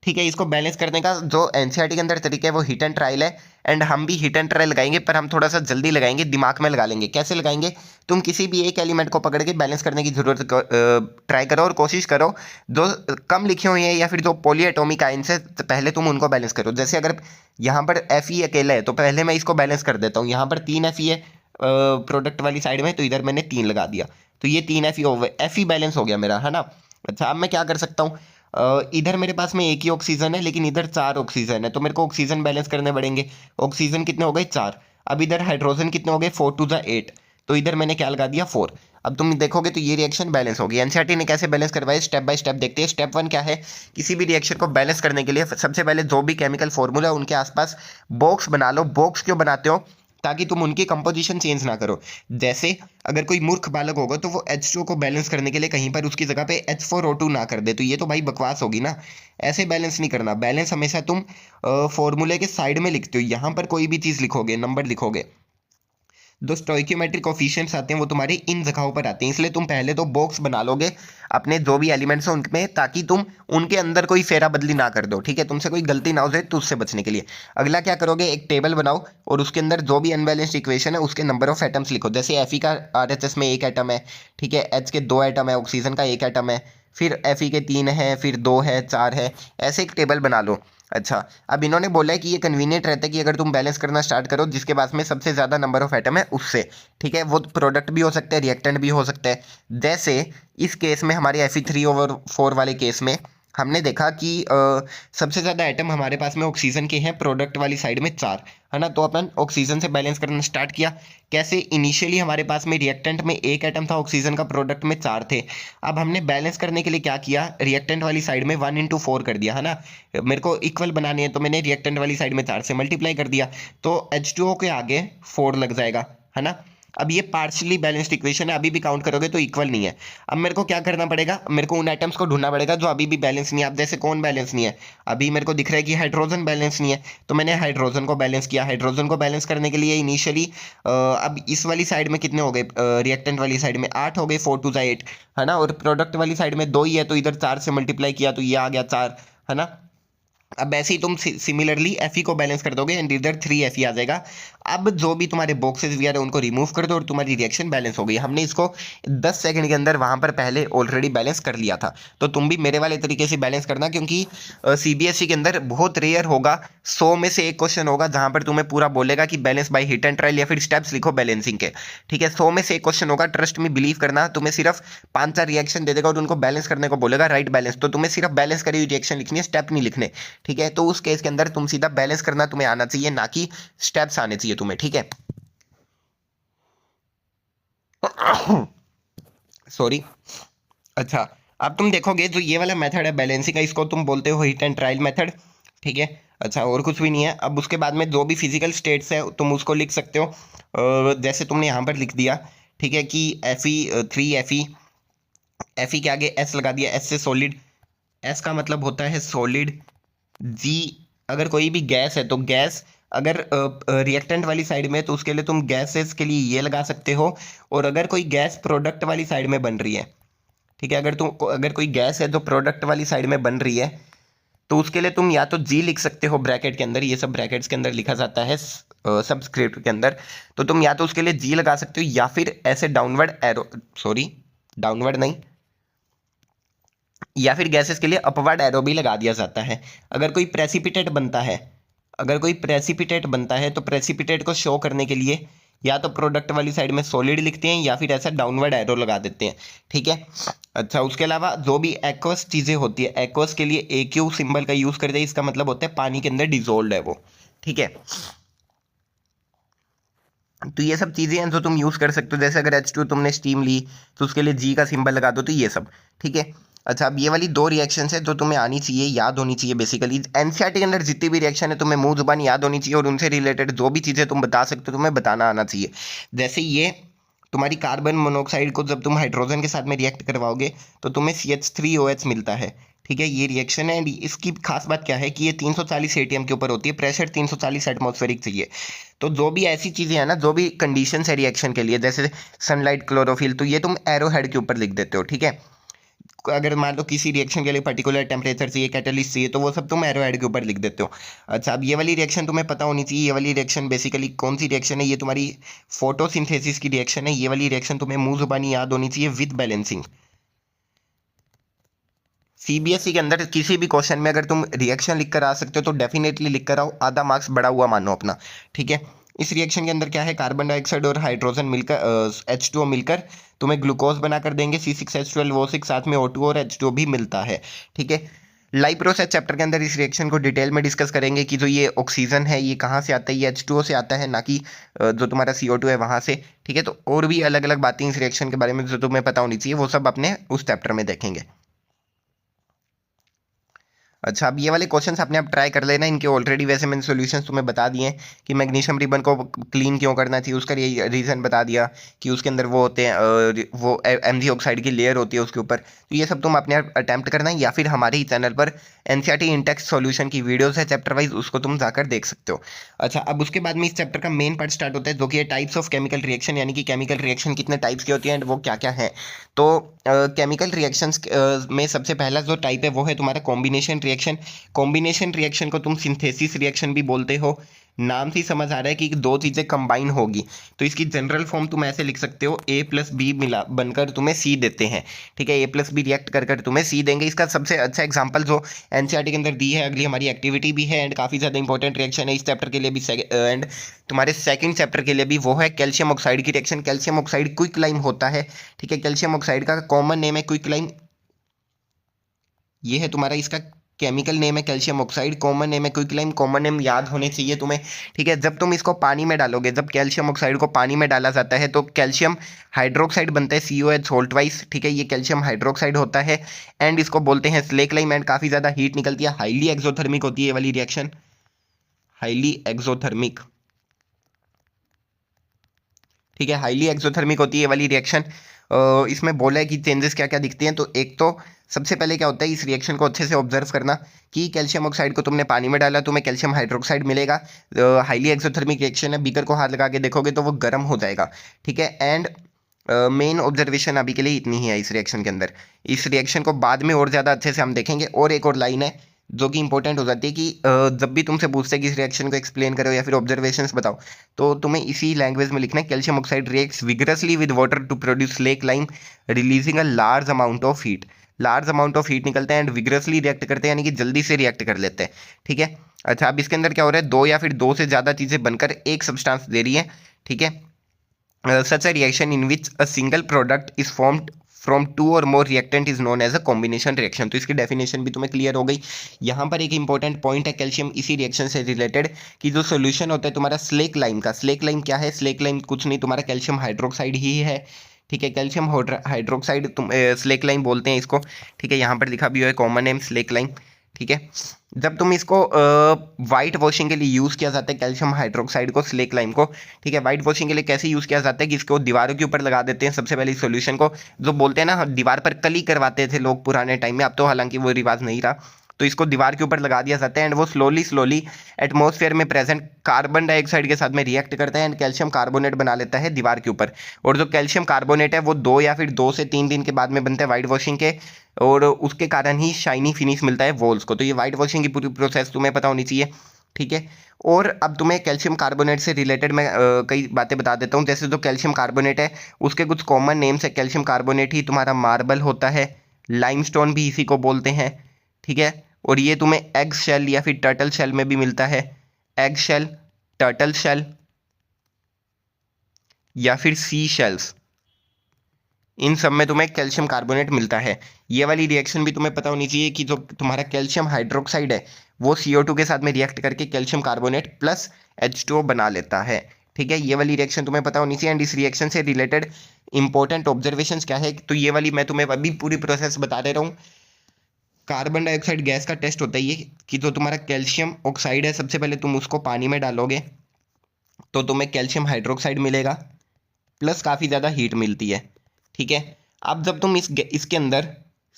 ठीक है। इसको बैलेंस करने का जो एनसीईआरटी के अंदर तरीका है वो हिट एंड ट्रायल है, एंड हम भी हिट एंड ट्रायल लगाएंगे, पर हम थोड़ा सा जल्दी लगाएंगे, दिमाग में लगा लेंगे। कैसे लगाएंगे? तुम किसी भी एक एलिमेंट को पकड़ के बैलेंस करने की जरूरत ट्राई करो और कोशिश करो जो कम लिखे हुए हैं या फिर जो पॉलीएटॉमिक आयंस है, तो पहले तुम उनको बैलेंस करो। जैसे अगर यहाँ पर Fe अकेला है तो पहले मैं इसको बैलेंस कर देता हूँ। यहाँ पर 3 Fe है प्रोडक्ट वाली साइड में, तो इधर मैंने 3 लगा दिया, तो ये 3 Fe हो गए, Fe बैलेंस हो गया मेरा, है ना। अच्छा, अब मैं क्या कर सकता हूँ? इधर मेरे पास में एक ही ऑक्सीजन है, लेकिन इधर 4 ऑक्सीजन है, तो मेरे को ऑक्सीजन बैलेंस करने पड़ेंगे। ऑक्सीजन कितने हो गए? 4। अब इधर हाइड्रोजन कितने हो गए? 4 टू द 8, तो इधर मैंने क्या लगा दिया? 4। अब तुम देखोगे तो ये रिएक्शन बैलेंस होगी। एनसीईआरटी ने कैसे बैलेंस करवाया, स्टेप बाय स्टेप देखते हैं। स्टेप 1 क्या है? किसी भी रिएक्शन को बैलेंस करने के लिए सबसे पहले जो भी केमिकल फॉर्मूला उनके आसपास बॉक्स बना लो। बॉक्स क्यों बनाते हो? ताकि तुम उनकी कंपोजिशन चेंज ना करो। जैसे अगर कोई मूर्ख बालक होगा तो वो H2 को बैलेंस करने के लिए कहीं पर उसकी जगह पे H4O2 ना कर दे, तो ये तो भाई बकवास होगी ना। ऐसे बैलेंस नहीं करना। बैलेंस हमेशा तुम फॉर्मूले के साइड में लिखते हो, यहाँ पर कोई भी चीज़ लिखोगे, नंबर लिखोगे, जो स्टोइकियोमेट्रिक कोफिशिएंट्स आते हैं वो तुम्हारे इन जगहों पर आते हैं। इसलिए तुम पहले तो बॉक्स बना लोगे अपने जो भी एलिमेंट्स हैं उनमें, ताकि तुम उनके अंदर कोई फेरा बदली ना कर दो। ठीक है, तुमसे कोई गलती ना हो जाए, तो उससे बचने के लिए अगला क्या करोगे? एक टेबल बनाओ और उसके अंदर जो भी अनबैलेंस्ड इक्वेशन है उसके नंबर ऑफ एटम्स लिखो। जैसे Fe का RHS में 1 एटम है, ठीक है, H के 2 एटम है, ऑक्सीजन का 1 एटम है, फिर Fe के 3 है, फिर 2 है, 4 है, ऐसे एक टेबल बना लो। अच्छा, अब इन्होंने बोला है कि ये कन्वीनियंट रहता है कि अगर तुम बैलेंस करना स्टार्ट करो जिसके पास में सबसे ज़्यादा नंबर ऑफ एटम है उससे। ठीक है, वो प्रोडक्ट भी हो सकता है, रिएक्टेंट भी हो सकता है। जैसे इस केस में हमारे Fe3O4 वाले केस में हमने देखा कि सबसे ज़्यादा एटम हमारे पास में ऑक्सीजन के हैं, प्रोडक्ट वाली साइड में 4, है ना। तो अपन ऑक्सीजन से बैलेंस करना स्टार्ट किया। कैसे? इनिशियली हमारे पास में रिएक्टेंट में 1 एटम था, ऑक्सीजन का, प्रोडक्ट में 4 थे। अब हमने बैलेंस करने के लिए क्या किया? रिएक्टेंट वाली साइड में 1 × 4 कर दिया, है ना। मेरे को इक्वल बनाने हैं तो मैंने रिएक्टेंट वाली साइड में 4 से मल्टीप्लाई कर दिया, तो H2O के आगे 4 लग जाएगा, है ना। अब ये पार्शियली बैलेंस्ड इक्वेशन है, अभी भी काउंट करोगे तो इक्वल नहीं है। अब मेरे को क्या करना पड़ेगा? मेरे को उन आइटम्स को ढूंढना पड़ेगा जो अभी भी बैलेंस नहीं है। अब जैसे कौन बैलेंस नहीं है? अभी मेरे को दिख रहा है कि हाइड्रोजन बैलेंस नहीं है, तो मैंने हाइड्रोजन को बैलेंस किया। हाइड्रोजन को बैलेंस करने के लिए इनिशियली अब इस वाली साइड में कितने हो गए? रिएक्टेंट वाली साइड में 8 हो गए, 4 टू 8, है ना। और प्रोडक्ट वाली साइड में 2 ही है, तो इधर 4 से मल्टीप्लाई किया तो ये आ गया 4, है ना। अब ऐसे ही तुम सिमिलरली Fe को बैलेंस कर दोगे एंड इधर 3 Fe आ जाएगा। अब जो भी तुम्हारे बॉक्सेस वगैरह उनको रिमूव कर दो और तुम्हारी रिएक्शन बैलेंस हो गई। हमने इसको 10 सेकंड के अंदर वहां पर पहले ऑलरेडी बैलेंस कर लिया था। तो तुम भी मेरे वाले तरीके से बैलेंस करना, क्योंकि CBSE के अंदर बहुत रेयर होगा, 100 में से एक क्वेश्चन होगा जहां पर तुम्हें पूरा बोलेगा कि balance bye hit and trial या फिर स्टेप्स लिखो बैलेंसिंग के। ठीक है, 100 में से एक क्वेश्चन होगा, ट्रस्ट में बिलीव करना। तुम्हें सिर्फ 5-4 रिएक्शन दे देगा और उनको बैलेंस करने को बोलेगा, राइट बैलेंस, तो तुम्हें सिर्फ बैलेंस करी हुई रिएक्शन लिखनी है, स्टेप नहीं लिखने। ठीक है, तो उस केस के अंदर तुम सीधा बैलेंस करना तुम्हें आना चाहिए, ना कि स्टेप्स आने चाहिए तुम्हें। ठीक है, सॉरी। अच्छा, अब तुम देखोगे जो ये वाला मेथड है बैलेंसिंग का, इसको तुम बोलते हो हिट एंड ट्रायल मेथड। ठीक है, अच्छा, और कुछ भी नहीं है। अब उसके बाद में जो भी फिजिकल स्टेट्स है तुम उसको लिख सकते हो। जैसे तुमने यहाँ पर लिख दिया, ठीक है, कि Fe3 Fe के आगे S लगा दिया, S से सॉलिड, S का मतलब होता है सॉलिड। जी, अगर कोई भी गैस है तो गैस अगर रिएक्टेंट वाली साइड में है तो उसके लिए तुम गैसेस के लिए ये लगा सकते हो। और अगर कोई गैस प्रोडक्ट वाली साइड में बन रही है, ठीक है, अगर कोई गैस है जो प्रोडक्ट वाली साइड में बन रही है तो उसके लिए तुम या तो जी लिख सकते हो ब्रैकेट के अंदर, ये सब ब्रैकेट्स के अंदर लिखा जाता है सबस्क्रिप्ट के अंदर। तो तुम या तो उसके लिए जी लगा सकते हो या फिर ऐसे डाउनवर्ड एरो, सॉरी डाउनवर्ड नहीं, या फिर गैसेस के लिए अपवर्ड एरो भी लगा दिया जाता है। अगर कोई प्रेसिपिटेट बनता है, अगर कोई प्रेसिपिटेट बनता है तो प्रेसिपिटेट को शो करने के लिए या तो प्रोडक्ट वाली साइड में सॉलिड लिखते हैं या फिर ऐसा डाउनवर्ड एरो लगा देते हैं, ठीक है। अच्छा, उसके अलावा जो भी एक्वस चीज़ें होती है, एक्वस के लिए AQ सिंबल का यूज़ करते हैं, इसका मतलब होता है पानी के अंदर डिजोल्व है वो, ठीक है। तो ये सब चीज़ें हैं जो तुम यूज़ कर सकते हो। जैसे अगर H2 तुमने स्टीम ली तो उसके लिए G का सिंबल लगा दो, तो ये सब, ठीक है। अच्छा, अब ये वाली दो रिएक्शन है जो तुम्हें आनी चाहिए, याद होनी चाहिए। बेसिकली एनसीईआरटी के अंदर जितनी भी रिएक्शन है तुम्हें मुंह जुबान याद होनी चाहिए और उनसे रिलेटेड जो भी चीज़ें तुम बता सकते हो तुम्हें बताना आना चाहिए। जैसे ये तुम्हारी कार्बन मोनोऑक्साइड को जब तुम हाइड्रोजन के साथ में रिएक्ट करवाओगे तो तुम्हें CH3OH मिलता है, ठीक है। ये रिएक्शन है, इसकी खास बात क्या है कि ये 340 ATM के ऊपर होती है, प्रेशर 340 एटमॉस्फेरिक चाहिए। तो जो भी ऐसी चीज़ें हैं ना, जो भी कंडीशंस है रिएक्शन के लिए, जैसे सनलाइट, क्लोरोफिल, तो ये तुम एरो हेड के ऊपर लिख देते हो, ठीक है। अगर मान लो किसी रिएक्शन के लिए पर्टिकुलर टेम्परेचर चाहिए, कैटलिस्ट चाहिए, तो वो सब तुम एरो हेड के ऊपर लिख देते हो। अच्छा, अब ये वाली रिएक्शन तुम्हें पता होनी चाहिए। ये वाली रिएक्शन बेसिकली कौन सी रिएक्शन है, ये तुम्हारी फोटोसिंथेसिस की रिएक्शन है। ये वाली रिएक्शन तुम्हें मुंह जुबानी याद होनी चाहिए विद बैलेंसिंग। CBSE के अंदर किसी भी क्वेश्चन में अगर तुम रिएक्शन लिख कर आ सकते हो तो डेफिनेटली लिख कर आओ, आधा मार्क्स बढ़ा हुआ मानो अपना, ठीक है। इस रिएक्शन के अंदर क्या है, कार्बन डाइऑक्साइड और हाइड्रोजन मिलकर H2O मिलकर तुम्हें ग्लूकोज बना कर देंगे, C6H12O6, साथ में O2 और H2O भी मिलता है, ठीक है। लाइव प्रोसेस चैप्टर के अंदर इस रिएक्शन को डिटेल में डिस्कस करेंगे कि जो ये ऑक्सीजन है ये कहाँ से आता है, ये H2O से आता है, ना कि जो तुम्हारा CO2 है वहाँ से, ठीक है। तो और भी अलग अलग बातें इस रिएक्शन के बारे में जो तुम्हें पता होनी चाहिए वो सब अपने उस चैप्टर में देखेंगे। अच्छा, अब ये वाले क्वेश्चंस अपने आप ट्राई कर लेना। इनके ऑलरेडी वैसे मैंने सॉल्यूशंस तुम्हें बता दिए हैं कि मैग्नीशियम रिबन को क्लीन क्यों करना चाहिए, उसका ये रीज़न बता दिया कि उसके अंदर वो होते हैं वो MG ऑक्साइड की लेयर होती है उसके ऊपर। तो ये सब तुम अपने आप अटैम्प्ट करना, या फिर हमारे ही चैनल पर NCERT इन टेक्स्ट सॉल्यूशन की वीडियोज़ है चैप्टर वाइज, उसको तुम जाकर देख सकते हो। अच्छा, अब उसके बाद में इस चैप्टर का मेन पार्ट स्टार्ट होता है जो कि है टाइप्स ऑफ केमिकल रिएक्शन, यानी कि केमिकल रिएक्शन कितने टाइप्स की होती है एंड वो क्या क्या है। तो केमिकल रिएक्शंस में सबसे पहला जो टाइप है वो है तुम्हारा कॉम्बिनेशन रिएक्शन। कॉम्बिनेशन रिएक्शन को तुम सिंथेसिस रिएक्शन भी बोलते हो। नाम से ही समझ आ रहा है कि दो चीज़ें कंबाइन होगी, तो इसकी जनरल फॉर्म तुम ऐसे लिख सकते हो, A+B मिला बनकर तुम्हें C देते हैं, ठीक है। A+B रिएक्ट कर कर तुम्हें C देंगे। इसका सबसे अच्छा एग्जांपल जो NCERT के अंदर दी है, अगली हमारी एक्टिविटी भी है एंड काफ़ी ज़्यादा इंपॉर्टेंट रिएक्शन है इस चैप्टर के लिए भी एंड तुम्हारे सेकंड चैप्टर के लिए भी, वो है कैल्शियम ऑक्साइड की reaction. Calcium oxide quick lime होता है, ठीक है। कैल्शियम ऑक्साइड का कॉमन नेम है क्विक लाइम, ये है तुम्हारा इसका केमिकल नेम है कैल्शियम ऑक्साइड, कॉमन नेम है क्विकलाइम। कॉमन नेम याद होने चाहिए तुम्हें, ठीक है। जब तुम इसको पानी में डालोगे, जब कैल्शियम ऑक्साइड को पानी में डाला जाता है तो कैल्शियम हाइड्रोक्साइड बनता है COH सोल्ट वाइज, ठीक है। ये कैल्शियम हाइड्रोक्साइड होता है एंड इसको बोलते हैं स्लेक लाइम एंड काफ़ी ज़्यादा हीट निकलती है, हाईली एक्सोथर्मिक होती है ये वाली रिएक्शन, हाईली एक्सोथर्मिक, ठीक है। हाईली एक्सोथर्मिक होती है ये वाली रिएक्शन। इसमें बोला है कि चेंजेस क्या क्या दिखते हैं। तो एक तो सबसे पहले क्या होता है, इस रिएक्शन को अच्छे से ऑब्जर्व करना कि कैल्शियम ऑक्साइड को तुमने पानी में डाला, तुम्हें कैल्शियम हाइड्रोक्साइड मिलेगा। हाईली एक्सोथर्मिक रिएक्शन है, बीकर को हाथ लगा के देखोगे तो वो गर्म हो जाएगा, ठीक है। एंड मेन ऑब्जर्वेशन अभी के लिए इतनी ही है इस रिएक्शन के अंदर। इस रिएक्शन को बाद में और ज़्यादा अच्छे से हम देखेंगे। और एक और लाइन है जो कि इंपॉर्टेंट हो जाती है कि जब भी तुमसे पूछते हैं कि इस रिएक्शन को एक्सप्लेन करो या फिर ऑब्जर्वेशंस बताओ, तो तुम्हें इसी लैंग्वेज में लिखना है, calcium oxide reacts vigorously with water to produce slake lime releasing a large amount of heat. Large amount of heat निकलते हैं एंड विगरसली रिएक्ट करते हैं, यानी कि जल्दी से रिएक्ट कर लेते हैं, ठीक है। अच्छा, अब इसके अंदर क्या हो रहा है, दो या फिर दो से ज़्यादा चीज़ें बनकर एक सब्सटेंस दे रही है, ठीक है। Such a reaction in which a single product is formed from two or more reactant is known as a combination reaction. तो इसकी डेफिनेशन भी तुम्हें क्लियर हो गई। यहाँ पर एक इंपॉर्टेंट पॉइंट है कैल्शियम इसी रिएक्शन से रिलेटेड कि जो सोल्यूशन होता है तुम्हारा स्लेक लाइम का, स्लेक लाइम क्या है, स्लेक लाइम कुछ नहीं तुम्हारा कैल्शियम हाइड्रोक्साइड ही है, ठीक है। कैल्शियम हाइड्रोक्साइड तुम स्लेक लाइम बोलते हैं इसको, ठीक है। यहाँ पर लिखा भी हुआ है कॉमन नेम स्लेक लाइम, ठीक है। जब तुम इसको वाइट वॉशिंग के लिए यूज़ किया जाता है कैल्शियम हाइड्रोक्साइड को, स्लेक लाइम को, ठीक है। वाइट वॉशिंग के लिए कैसे यूज़ किया जाता है कि इसको दीवारों के ऊपर लगा देते हैं सबसे पहले सॉल्यूशन को, जो बोलते हैं ना दीवार पर कली करवाते थे लोग पुराने टाइम में, अब तो हालांकि वो रिवाज नहीं रहा। तो इसको दीवार के ऊपर लगा दिया जाता है एंड वो स्लोली स्लोली एटमॉस्फेयर में प्रेजेंट कार्बन डाइऑक्साइड के साथ में रिएक्ट करता है एंड कैल्शियम कार्बोनेट बना लेता है दीवार के ऊपर। और जो कैल्शियम कार्बोनेट है वो 2 या फिर 2 से 3 दिन के बाद में बनता है वाइट वॉशिंग के, और उसके कारण ही शाइनी फिनिश मिलता है वॉल्स को। तो ये वाइट वॉशिंग की पूरी प्रोसेस तुम्हें पता होनी चाहिए, ठीक है। और अब तुम्हें कैल्शियम कार्बोनेट से रिलेटेड मैं कई बातें बता देता हूँ। जैसे जो कैल्शियम कार्बोनेट है उसके कुछ कॉमन नेम्स है। कैल्शियम कार्बोनेट ही तुम्हारा मार्बल होता है, लाइमस्टोन भी इसी को बोलते हैं, ठीक है। और ये तुम्हें एग शेल या फिर टर्टल शेल में भी मिलता है, एग शेल, टर्टल शेल या फिर सी शेल्स, इन सब में तुम्हें कैल्शियम कार्बोनेट मिलता है। ये वाली रिएक्शन भी तुम्हें पता होनी चाहिए कि जो तुम्हारा कैल्शियम हाइड्रोक्साइड है वो CO2 के साथ में रिएक्ट करके कैल्शियम कार्बोनेट प्लस H2O बना लेता है, ठीक है। ये वाली रिएक्शन तुम्हें पता होनी चाहिए। एंड इस रिएक्शन से रिलेटेड इंपॉर्टेंट ऑब्जर्वेशंस क्या है, तो ये वाली मैं तुम्हें अभी पूरी प्रोसेस बता दे रहा हूँ। कार्बन डाइऑक्साइड गैस का टेस्ट होता है ये कि जो तुम्हारा कैल्शियम ऑक्साइड है सबसे पहले तुम उसको पानी में डालोगे तो तुम्हें कैल्शियम हाइड्रोक्साइड मिलेगा, प्लस काफ़ी ज़्यादा हीट मिलती है, ठीक है। अब जब तुम इसके अंदर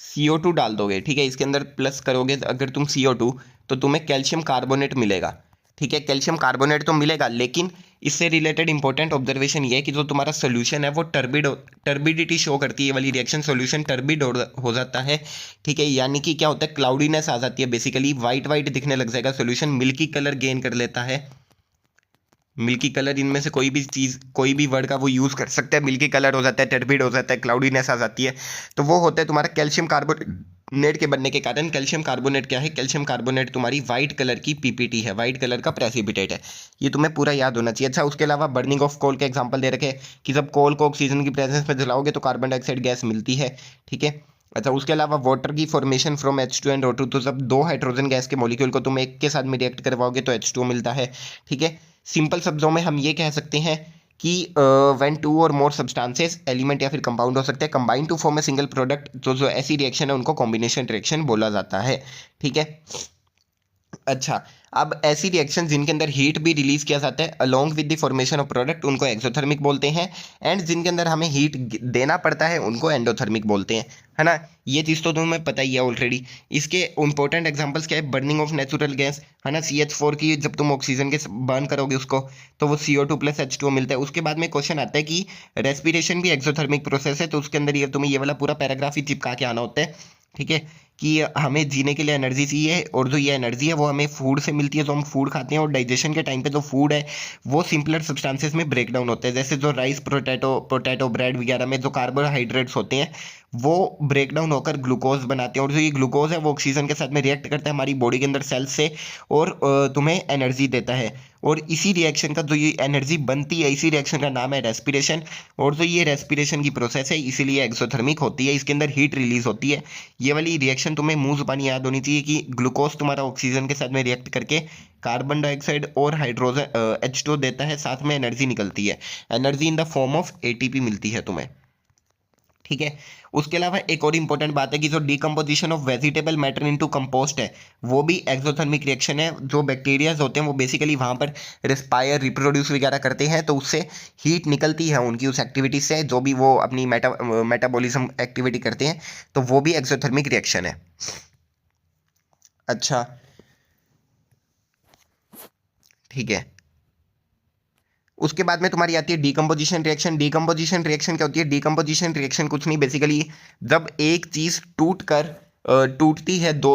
CO2 डाल दोगे, ठीक है, इसके अंदर प्लस करोगे अगर तुम CO2 तो तुम्हें कैल्शियम कार्बोनेट मिलेगा, ठीक है। कैल्शियम कार्बोनेट तो मिलेगा, लेकिन इससे रिलेटेड इंपॉर्टेंट ऑब्जर्वेशन ये है कि जो तुम्हारा सोल्यूशन है वो टर्बिडिटी शो करती है। ये वाली रिएक्शन सोल्यूशन टर्बिड हो जाता है, ठीक है। यानी कि क्या होता है, क्लाउडीनेस आ जाती है, बेसिकली वाइट वाइट दिखने लग जाएगा सोल्यूशन, मिल्की कलर गेन कर लेता है। मिल्की कलर, इनमें से कोई भी चीज़, कोई भी वर्ड का वो यूज़ कर सकते हैं। मिल्की कलर हो जाता है, टर्बिड हो जाता है, क्लाउडीनेस आ जाती है, तो वो होता है तुम्हारा कैल्शियम कार्बोनेट के बनने के कारण। कैल्शियम कार्बोनेट क्या है, कैल्शियम कार्बोनेट तुम्हारी वाइट कलर की PPT है, वाइट कलर का प्रेसिपिटेट है, ये तुम्हें पूरा याद होना चाहिए। अच्छा, उसके अलावा बर्निंग ऑफ कोल के एग्जाम्पल दे रखे कि जब कोल को ऑक्सीजन की प्रेजेंस में जलाओगे तो कार्बन डाइऑक्साइड गैस मिलती है, ठीक है। अच्छा, उसके अलावा वाटर की formation from H2 and O2, तो जब 2 हाइड्रोजन गैस के मॉलिक्यूल को तुम एक के साथ में रिएक्ट करवाओगे तो H2O मिलता है, ठीक है। सिंपल शब्दों में हम ये कह सकते हैं कि व्हेन 2 और मोर सब्सटेंसेस, एलिमेंट या फिर कंपाउंड हो सकते हैं, combine to form a single product, तो जो ऐसी रिएक्शन है उनको कॉम्बिनेशन रिएक्शन बोला जाता है, ठीक है। अच्छा, अब ऐसी रिएक्शन जिनके अंदर हीट भी रिलीज किया जाता है along with the formation of product उनको एक्सोथर्मिक बोलते हैं, एंड जिनके अंदर हमें हीट देना पड़ता है उनको एंडोथर्मिक बोलते हैं, है ना। ये चीज़ तो तुम्हें पता ही है ऑलरेडी। इसके इंपॉर्टेंट एग्जांपल्स क्या है, बर्निंग ऑफ नेचुरल गैस, है ना, CH4 की जब तुम ऑक्सीजन के बर्न करोगे उसको तो वो CO2 प्लस H2O मिलता है। उसके बाद में क्वेश्चन आता है कि रेस्पिरेशन भी एक्सोथर्मिक प्रोसेस है, तो उसके अंदर ये तुम्हें ये वाला पूरा पैराग्राफ ही चिपका के आना होता है, ठीक है, कि हमें जीने के लिए एनर्जी चाहिए, और जो ये एनर्जी है वो हमें फूड से मिलती है, जो हम फूड खाते हैं, और डाइजेशन के टाइम पे जो फूड है वो सिंपलर सब्सटेंसेस में ब्रेक डाउन होते हैं। जैसे जो राइस, पोटैटो ब्रेड वगैरह में जो कार्बोहाइड्रेट्स होते हैं वो ब्रेक डाउन होकर ग्लूकोज बनाते हैं, और जो ये ग्लूकोज है वो ऑक्सीजन के साथ में रिएक्ट करता है हमारी बॉडी के अंदर सेल्स से, और तुम्हें एनर्जी देता है। और इसी रिएक्शन का जो ये एनर्जी बनती है, इसी रिएक्शन का नाम है रेस्पिरेशन, और जो ये रेस्पिरेशन की प्रोसेस है इसीलिए एक्सोथर्मिक होती है, इसके अंदर हीट रिलीज होती है। ये वाली रिएक्शन तुम्हें मुंह जुबानी याद होनी चाहिए कि ग्लूकोज तुम्हारा ऑक्सीजन के साथ में रिएक्ट करके कार्बन डाइऑक्साइड और हाइड्रोजन H2O देता है, साथ में एनर्जी निकलती है, energy in the form of ATP मिलती है तुम्हें, ठीक है। उसके अलावा एक और इंपॉर्टेंट बात है कि जो decomposition of vegetable matter into compost है वो भी एक्सोथर्मिक रिएक्शन है। जो बैक्टीरियाज होते हैं वो बेसिकली वहाँ पर रिस्पायर, रिप्रोड्यूस वगैरह करते हैं, तो उससे हीट निकलती है उनकी उस एक्टिविटी से, जो भी वो अपनी मेटाबॉलिज्म एक्टिविटी करते हैं, तो वो भी एक्सोथर्मिक रिएक्शन है। अच्छा, ठीक है। उसके बाद में तुम्हारी आती है डीकम्पोजिशन रिएक्शन। डीकम्पोजिशन रिएक्शन क्या होती है, डीकम्पोजिशन रिएक्शन कुछ नहीं, बेसिकली जब एक चीज़ टूटती है दो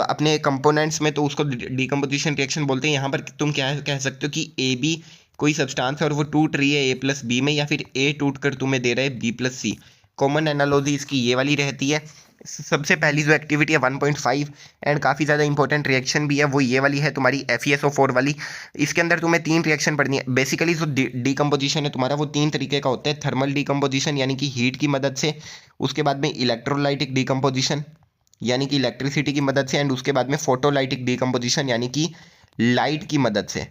अपने कंपोनेंट्स में, तो उसको डीकम्पोजिशन रिएक्शन बोलते हैं। यहाँ पर तुम क्या कह सकते हो कि AB कोई सब्सटेंस है और वो टूट रही है A+B में, या फिर A टूट कर तुम्हें दे रहा है B+C। कॉमन एनालॉजी इसकी ये वाली रहती है। सबसे पहली जो एक्टिविटी है 1.5 एंड काफ़ी ज़्यादा इंपॉर्टेंट रिएक्शन भी है, वो ये वाली है तुम्हारी FeSO4 वाली। इसके अंदर तुम्हें 3 रिएक्शन पढ़नी है। बेसिकली जो डीकम्पोजिशन है तुम्हारा वो 3 तरीके का होता है। थर्मल डीकम्पोजिशन यानी कि हीट की मदद से, उसके बाद में इलेक्ट्रोलाइटिक डीकम्पोजिशन यानी कि इलेक्ट्रिसिटी की मदद से, एंड उसके बाद में फोटोलाइटिक डीकम्पोजिशन यानी कि लाइट की मदद से,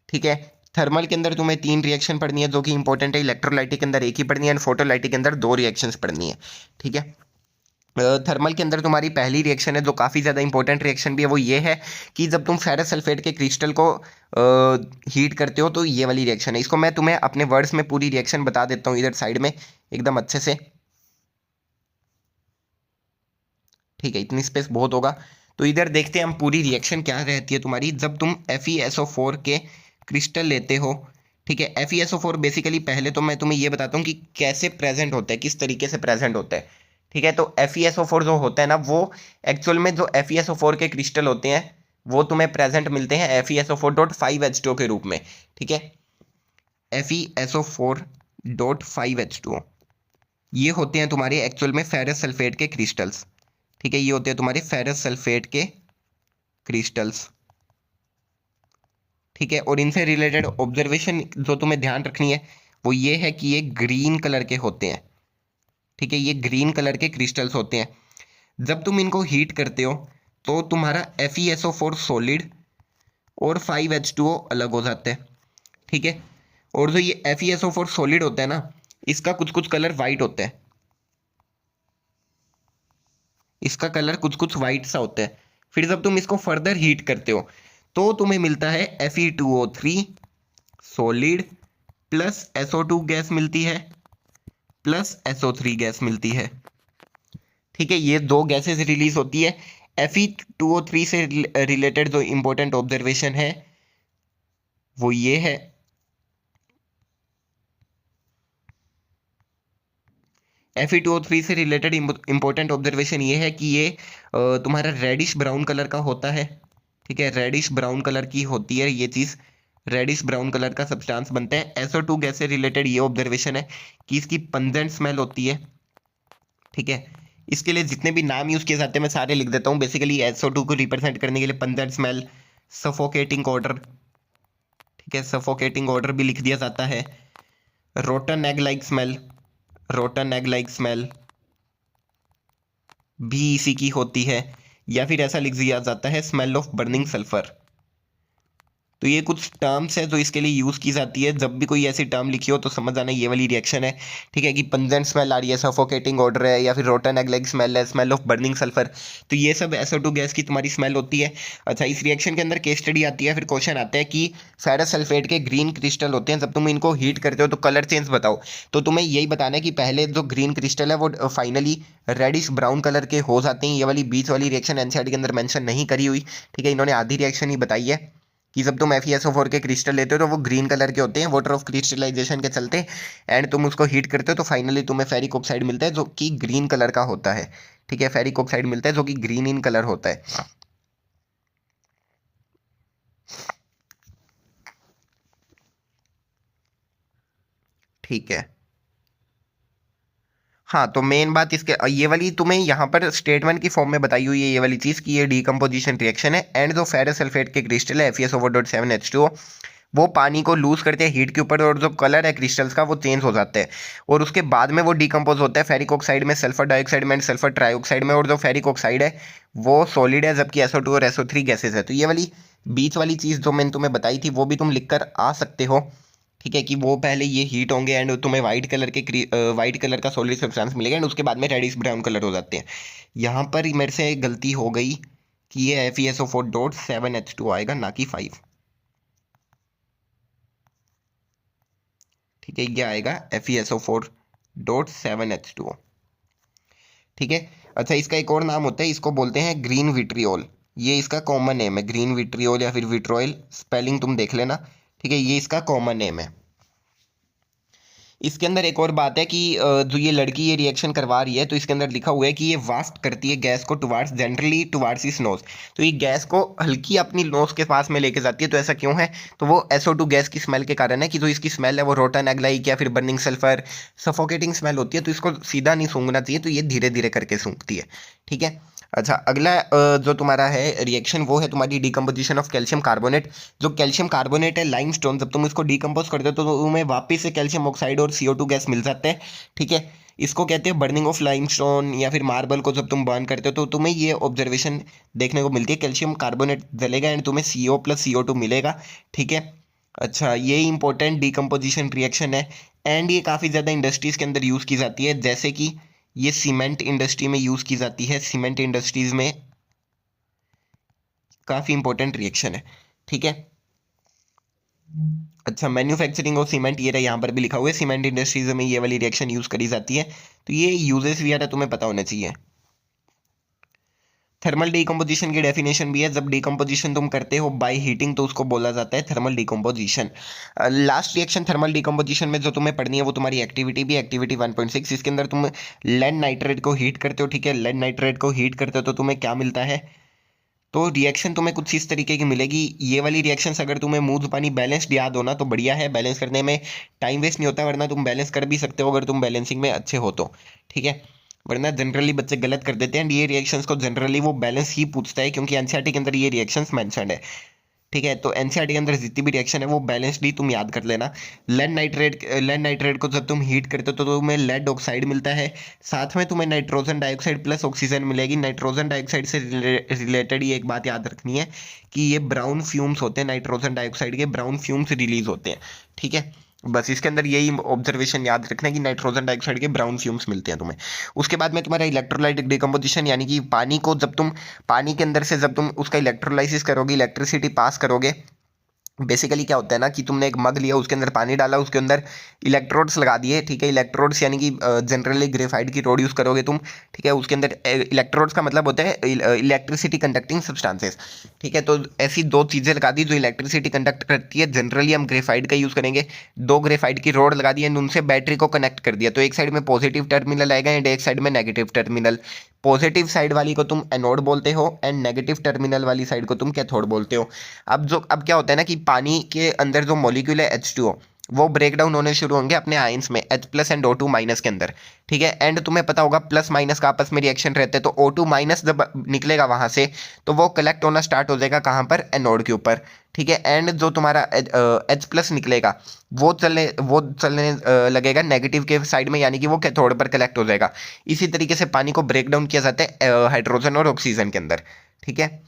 ठीक है। थर्मल के अंदर तुम्हें 3 रिएक्शन पढ़नी है जो कि इंपॉर्टेंट है। इलेक्ट्रोलाइटिक के अंदर एक ही पढ़नी है, एंड फोटोलाइटिक के अंदर 2 रिएक्शंस पढ़नी है, ठीक है। थर्मल के अंदर तुम्हारी पहली रिएक्शन है जो काफ़ी ज़्यादा इंपॉर्टेंट रिएक्शन भी है, वो ये है कि जब तुम फेरस सल्फेट के क्रिस्टल को हीट करते हो तो ये वाली रिएक्शन है। इसको मैं तुम्हें अपने वर्ड्स में पूरी रिएक्शन बता देता हूँ इधर साइड में एकदम अच्छे से। ठीक है, इतनी स्पेस बहुत होगा। तो इधर देखते हैं हम पूरी रिएक्शन क्या रहती है तुम्हारी जब तुम FeSO4 के क्रिस्टल लेते हो। ठीक है, FeSO4 बेसिकली पहले तो मैं तुम्हें ये बताता हूँ कि कैसे प्रेजेंट होता है, किस तरीके से प्रेजेंट होता है। ठीक है, तो FeSO4 जो होता है ना, वो एक्चुअल में जो FeSO4 के क्रिस्टल होते हैं वो तुम्हें प्रेजेंट मिलते हैं FeSO4.5H2O के रूप में। ठीक है, FeSO4.5H2O ये होते हैं तुम्हारे एक्चुअल में फेरस सल्फेट के क्रिस्टल्स। ठीक है, ये होते हैं तुम्हारे फेरस सल्फेट के क्रिस्टल्स। ठीक है, और इनसे रिलेटेड ऑब्जर्वेशन जो तुम्हें ध्यान रखनी है वो ये है कि ये ग्रीन कलर के होते हैं। ठीक है, ये ग्रीन कलर के क्रिस्टल्स होते हैं। जब तुम इनको हीट करते हो तो तुम्हारा FeSO4 सॉलिड और 5H2O अलग हो जाता है। ठीक है, और जो ये FeSO4 सॉलिड होता है ना, इसका कुछ कुछ कलर वाइट होता है, इसका कलर कुछ कुछ वाइट सा होता है। फिर जब तुम इसको फर्दर हीट करते हो तो तुम्हें मिलता है Fe2O3 solid plus SO2 gas मिलती है प्लस SO3 गैस मिलती है। ठीक है, ये दो गैसेस रिलीज होती है। Fe2O3 से रिलेटेड जो इंपॉर्टेंट ऑब्जर्वेशन है वो ये है, Fe2O3 से रिलेटेड इंपॉर्टेंट ऑब्जर्वेशन ये है कि ये तुम्हारा रेडिश ब्राउन कलर का होता है। ठीक है, रेडिश ब्राउन कलर की होती है ये चीज़, रेडिश ब्राउन कलर का सब्सटेंस बनता है। SO2 गैस से रिलेटेड ये ऑब्जर्वेशन है कि इसकी पंजेंट स्मेल होती है। ठीक है, इसके लिए जितने भी नाम यूज़ किए जाते हैं मैं सारे लिख देता हूँ। बेसिकली SO2 को रिप्रेजेंट करने के लिए पंजेंट स्मेल, सफोकेटिंग ऑर्डर, ठीक है, सफोकेटिंग ऑर्डर भी लिख दिया जाता है। Rotten egg like smell, rotten egg like smell भी इसी की होती है। या फिर ऐसा लिख दिया जाता है स्मेल ऑफ बर्निंग सल्फर। तो ये कुछ टर्म्स है जो इसके लिए यूज़ की जाती है। जब भी कोई ऐसी टर्म लिखी हो तो समझ आना ये वाली रिएक्शन है। ठीक है, कि पंजेंट स्मेल आ रही है, सफोकेटिंग ऑर्डर है, या फिर रोटन एग लाइक स्मेल है, स्मेल ऑफ बर्निंग सल्फर। तो ये सब SO2 गैस की तुम्हारी स्मेल होती है। अच्छा, इस रिएक्शन के अंदर केस स्टडी आती है, फिर क्वेश्चन आता है कि फेरस सल्फेट के ग्रीन क्रिस्टल होते हैं, जब तुम इनको हीट करते हो तो कलर चेंज बताओ। तो तुम्हें यही बताना है कि पहले जो ग्रीन क्रिस्टल है वो फाइनली रेडिश ब्राउन कलर के हो जाते हैं। ये वाली बीच वाली रिएक्शन NCERT के अंदर मेंशन नहीं करी हुई। ठीक है, इन्होंने आधी रिएक्शन ही बताई है कि जब तुम FeSO4 के क्रिस्टल लेते हो तो वो ग्रीन कलर के होते हैं वाटर ऑफ क्रिस्टलाइजेशन के चलते, एंड तुम उसको हीट करते हो तो फाइनली तुम्हें फेरिक ऑक्साइड मिलता है जो कि ग्रीन कलर का होता है। ठीक है, फेरिक ऑक्साइड मिलता है जो कि ग्रीन इन कलर होता है। ठीक है, हाँ, तो मेन बात इसके ये वाली तुम्हें यहाँ पर स्टेटमेंट की फॉर्म में बताई हुई है ये वाली चीज़ कि ये डीकम्पोजिशन रिएक्शन है, एंड जो फेरस सल्फेट के क्रिस्टल है FeSO4.7H2O वो पानी को लूज करते हैं हीट के ऊपर, और जो कलर है क्रिस्टल्स का वो चेंज हो जाता है, और उसके बाद में वो डिकम्पोज होता है फेरिक ऑक्साइड में, सल्फर डाइऑक्साइड में एंड सल्फर ट्राइऑक्साइड में। और जो फेरिक ऑक्साइड है वो सॉलिड है, जबकि SO2 और SO3 गैसेज है। तो ये वाली बीच वाली चीज़ जो मैंने तुम्हें बताई थी वो भी तुम लिख कर आ सकते हो। ठीक है, कि वो पहले ये हीट होंगे एंड तुम्हें वाइट कलर का सॉलिड सब्सटेंस मिलेगा, एंड उसके बाद में रेडिश ब्राउन कलर हो जाते हैं। यहाँ पर मेरे से गलती हो गई कि ये FeSO4.7H2 आएगा, ना कि 5। ठीक है, ये आएगा FeSO4.7H2O। ठीक है, अच्छा, इसका एक और नाम होता है, इसको बोलते हैं ग्रीन विट्रियोल। ये इसका कॉमन नेम है, ग्रीन विट्रियोल या फिर विट्रोइल, स्पेलिंग तुम देख लेना। ठीक है, ये इसका कॉमन नेम है। इसके अंदर एक और बात है कि जो ये लड़की ये रिएक्शन करवा रही है तो इसके अंदर लिखा हुआ है कि ये वास्ट करती है गैस को टुवार्ड्स जनरली टुवार्ड्स इस नोज। तो ये गैस को हल्की अपनी नोज के पास में लेके जाती है। तो ऐसा क्यों है? तो वो SO2 गैस की स्मेल के कारण है कि जो इसकी स्मेल है वो रोटन एग लाइक या फिर बर्निंग सल्फर, सफोकेटिंग स्मेल होती है। तो इसको सीधा नहीं सूंघना चाहिए, तो ये धीरे धीरे करके सूंघती है। ठीक है, अच्छा, अगला जो तुम्हारा है रिएक्शन वो है तुम्हारी डिकम्पोजिशन ऑफ कैल्शियम कार्बोनेट। जो कैल्शियम कार्बोनेट है लाइमस्टोन, जब तुम इसको डिकम्पोज करते हो तो तुम्हें वापस से कैल्शियम ऑक्साइड और CO2 गैस मिल जाते हैं। ठीक है, इसको कहते हैं बर्निंग ऑफ लाइमस्टोन या फिर मार्बल को जब तुम बर्न करते हो तो तुम्हें ये ऑब्जर्वेशन देखने को मिलती है, कैल्शियम कार्बोनेट जलेगा एंड तुम्हें CO प्लस CO2 मिलेगा। ठीक है, अच्छा, ये इंपॉर्टेंट डिकम्पोजिशन रिएक्शन है एंड ये काफ़ी ज़्यादा इंडस्ट्रीज़ के अंदर यूज़ की जाती है, जैसे कि ये सीमेंट इंडस्ट्री में यूज़ की जाती है, सीमेंट इंडस्ट्रीज में काफ़ी इंपॉर्टेंट रिएक्शन है। ठीक है, अच्छा, मैन्युफैक्चरिंग ऑफ सीमेंट, ये रहा यहाँ पर भी लिखा हुआ है, सीमेंट इंडस्ट्रीज में ये वाली रिएक्शन यूज़ करी जाती है। तो ये यूजेस भी यार तुम्हें पता होना चाहिए। थर्मल डिकम्पोजिशन की डेफिनेशन भी है, जब डिकम्पोजिशन तुम करते हो बाय हीटिंग तो उसको बोला जाता है thermal decomposition. Last reaction thermal decomposition में जो तुम्हें पढ़नी है वो तुम्हारी एक्टिविटी भी, एक्टिविटी 1.6। इसके अंदर तुम लेड नाइट्रेट को हीट करते हो। ठीक है, लेड नाइट्रेट को हीट करते हो तो तुम्हें क्या मिलता है, तो रिएक्शन तुम्हें कुछ इस तरीके की मिलेगी। ये वाली रिएक्शंस अगर तुम्हें मुंह जुबानी बैलेंस्ड याद होना तो बढ़िया है, बैलेंस करने में टाइम वेस्ट नहीं होता, वरना तुम बैलेंस कर भी सकते हो अगर तुम बैलेंसिंग में अच्छे हो तो। ठीक है, वरना जनरली बच्चे गलत कर देते हैं। ये रिएक्शंस को जनरली वो बैलेंस ही पूछता है, क्योंकि एनसीईआरटी के अंदर ये रिएक्शंस मेंशन्ड है। ठीक है, तो एनसीईआरटी के अंदर जितनी भी रिएक्शन है वो बैलेंस्ड ही तुम याद कर लेना। लेड नाइट्रेट को जब तुम हीट करते हो तो तुम्हें लेड ऑक्साइड मिलता है, साथ में तुम्हें नाइट्रोजन डाइऑक्साइड प्लस ऑक्सीजन मिलेगी। नाइट्रोजन डाइऑक्साइड से रिलेटेड ये एक बात याद रखनी है कि ये ब्राउन फ्यूम्स होते हैं, नाइट्रोजन डाइऑक्साइड के ब्राउन फ्यूम्स रिलीज होते हैं। ठीक है, बस इसके अंदर यही ऑब्जर्वेशन याद रखना है कि नाइट्रोजन डाइऑक्साइड के ब्राउन फ्यूम्स मिलते हैं तुम्हें। उसके बाद में तुम्हारा इलेक्ट्रोलाइट डिकम्पोजिशन, यानी कि पानी को जब तुम पानी के अंदर से जब तुम उसका इलेक्ट्रोलाइसिस करोगे, इलेक्ट्रिसिटी पास करोगे, बेसिकली क्या होता है ना कि तुमने एक मग लिया, उसके अंदर पानी डाला, उसके अंदर इलेक्ट्रोड्स लगा दिए। ठीक है, इलेक्ट्रोड्स यानी कि जनरली ग्रेफाइट की रोड यूज़ करोगे तुम। ठीक है, उसके अंदर इलेक्ट्रोड्स का मतलब होता है इलेक्ट्रिसिटी कंडक्टिंग सब्सटेंसेस। ठीक है, तो ऐसी दो चीज़ें लगा दी जो इलेक्ट्रिसिटी कंडक्ट करती है, जनरली हम ग्रेफाइट का यूज़ करेंगे। दो ग्रेफाइट की रोड लगा दी एंड उनसे बैटरी को कनेक्ट कर दिया, तो एक साइड में पॉजिटिव टर्मिनल आएगा एंड एक साइड में नेगेटिव टर्मिनल। पॉजिटिव साइड वाली को तुम एनोड बोलते हो एंड नेगेटिव टर्मिनल वाली साइड को तुम कैथोड बोलते हो। अब क्या होता है ना कि पानी के अंदर जो मॉलिक्यूल है H2O, वो ब्रेक डाउन होने शुरू होंगे अपने आयंस में, H plus and O2 minus के अंदर। ठीक है, एंड तुम्हें पता होगा प्लस माइनस का आपस में रिएक्शन रहते हैं, तो O2 माइनस जब निकलेगा वहां से तो वो कलेक्ट होना स्टार्ट हो जाएगा कहाँ पर, एनोड के ऊपर। ठीक है, एंड जो तुम्हारा H प्लस निकलेगा वो चलने लगेगा नेगेटिव के साइड में, यानी कि वो कैथोड पर कलेक्ट हो जाएगा। इसी तरीके से पानी को ब्रेक डाउन किया जाता है हाइड्रोजन और ऑक्सीजन के अंदर। ठीक है,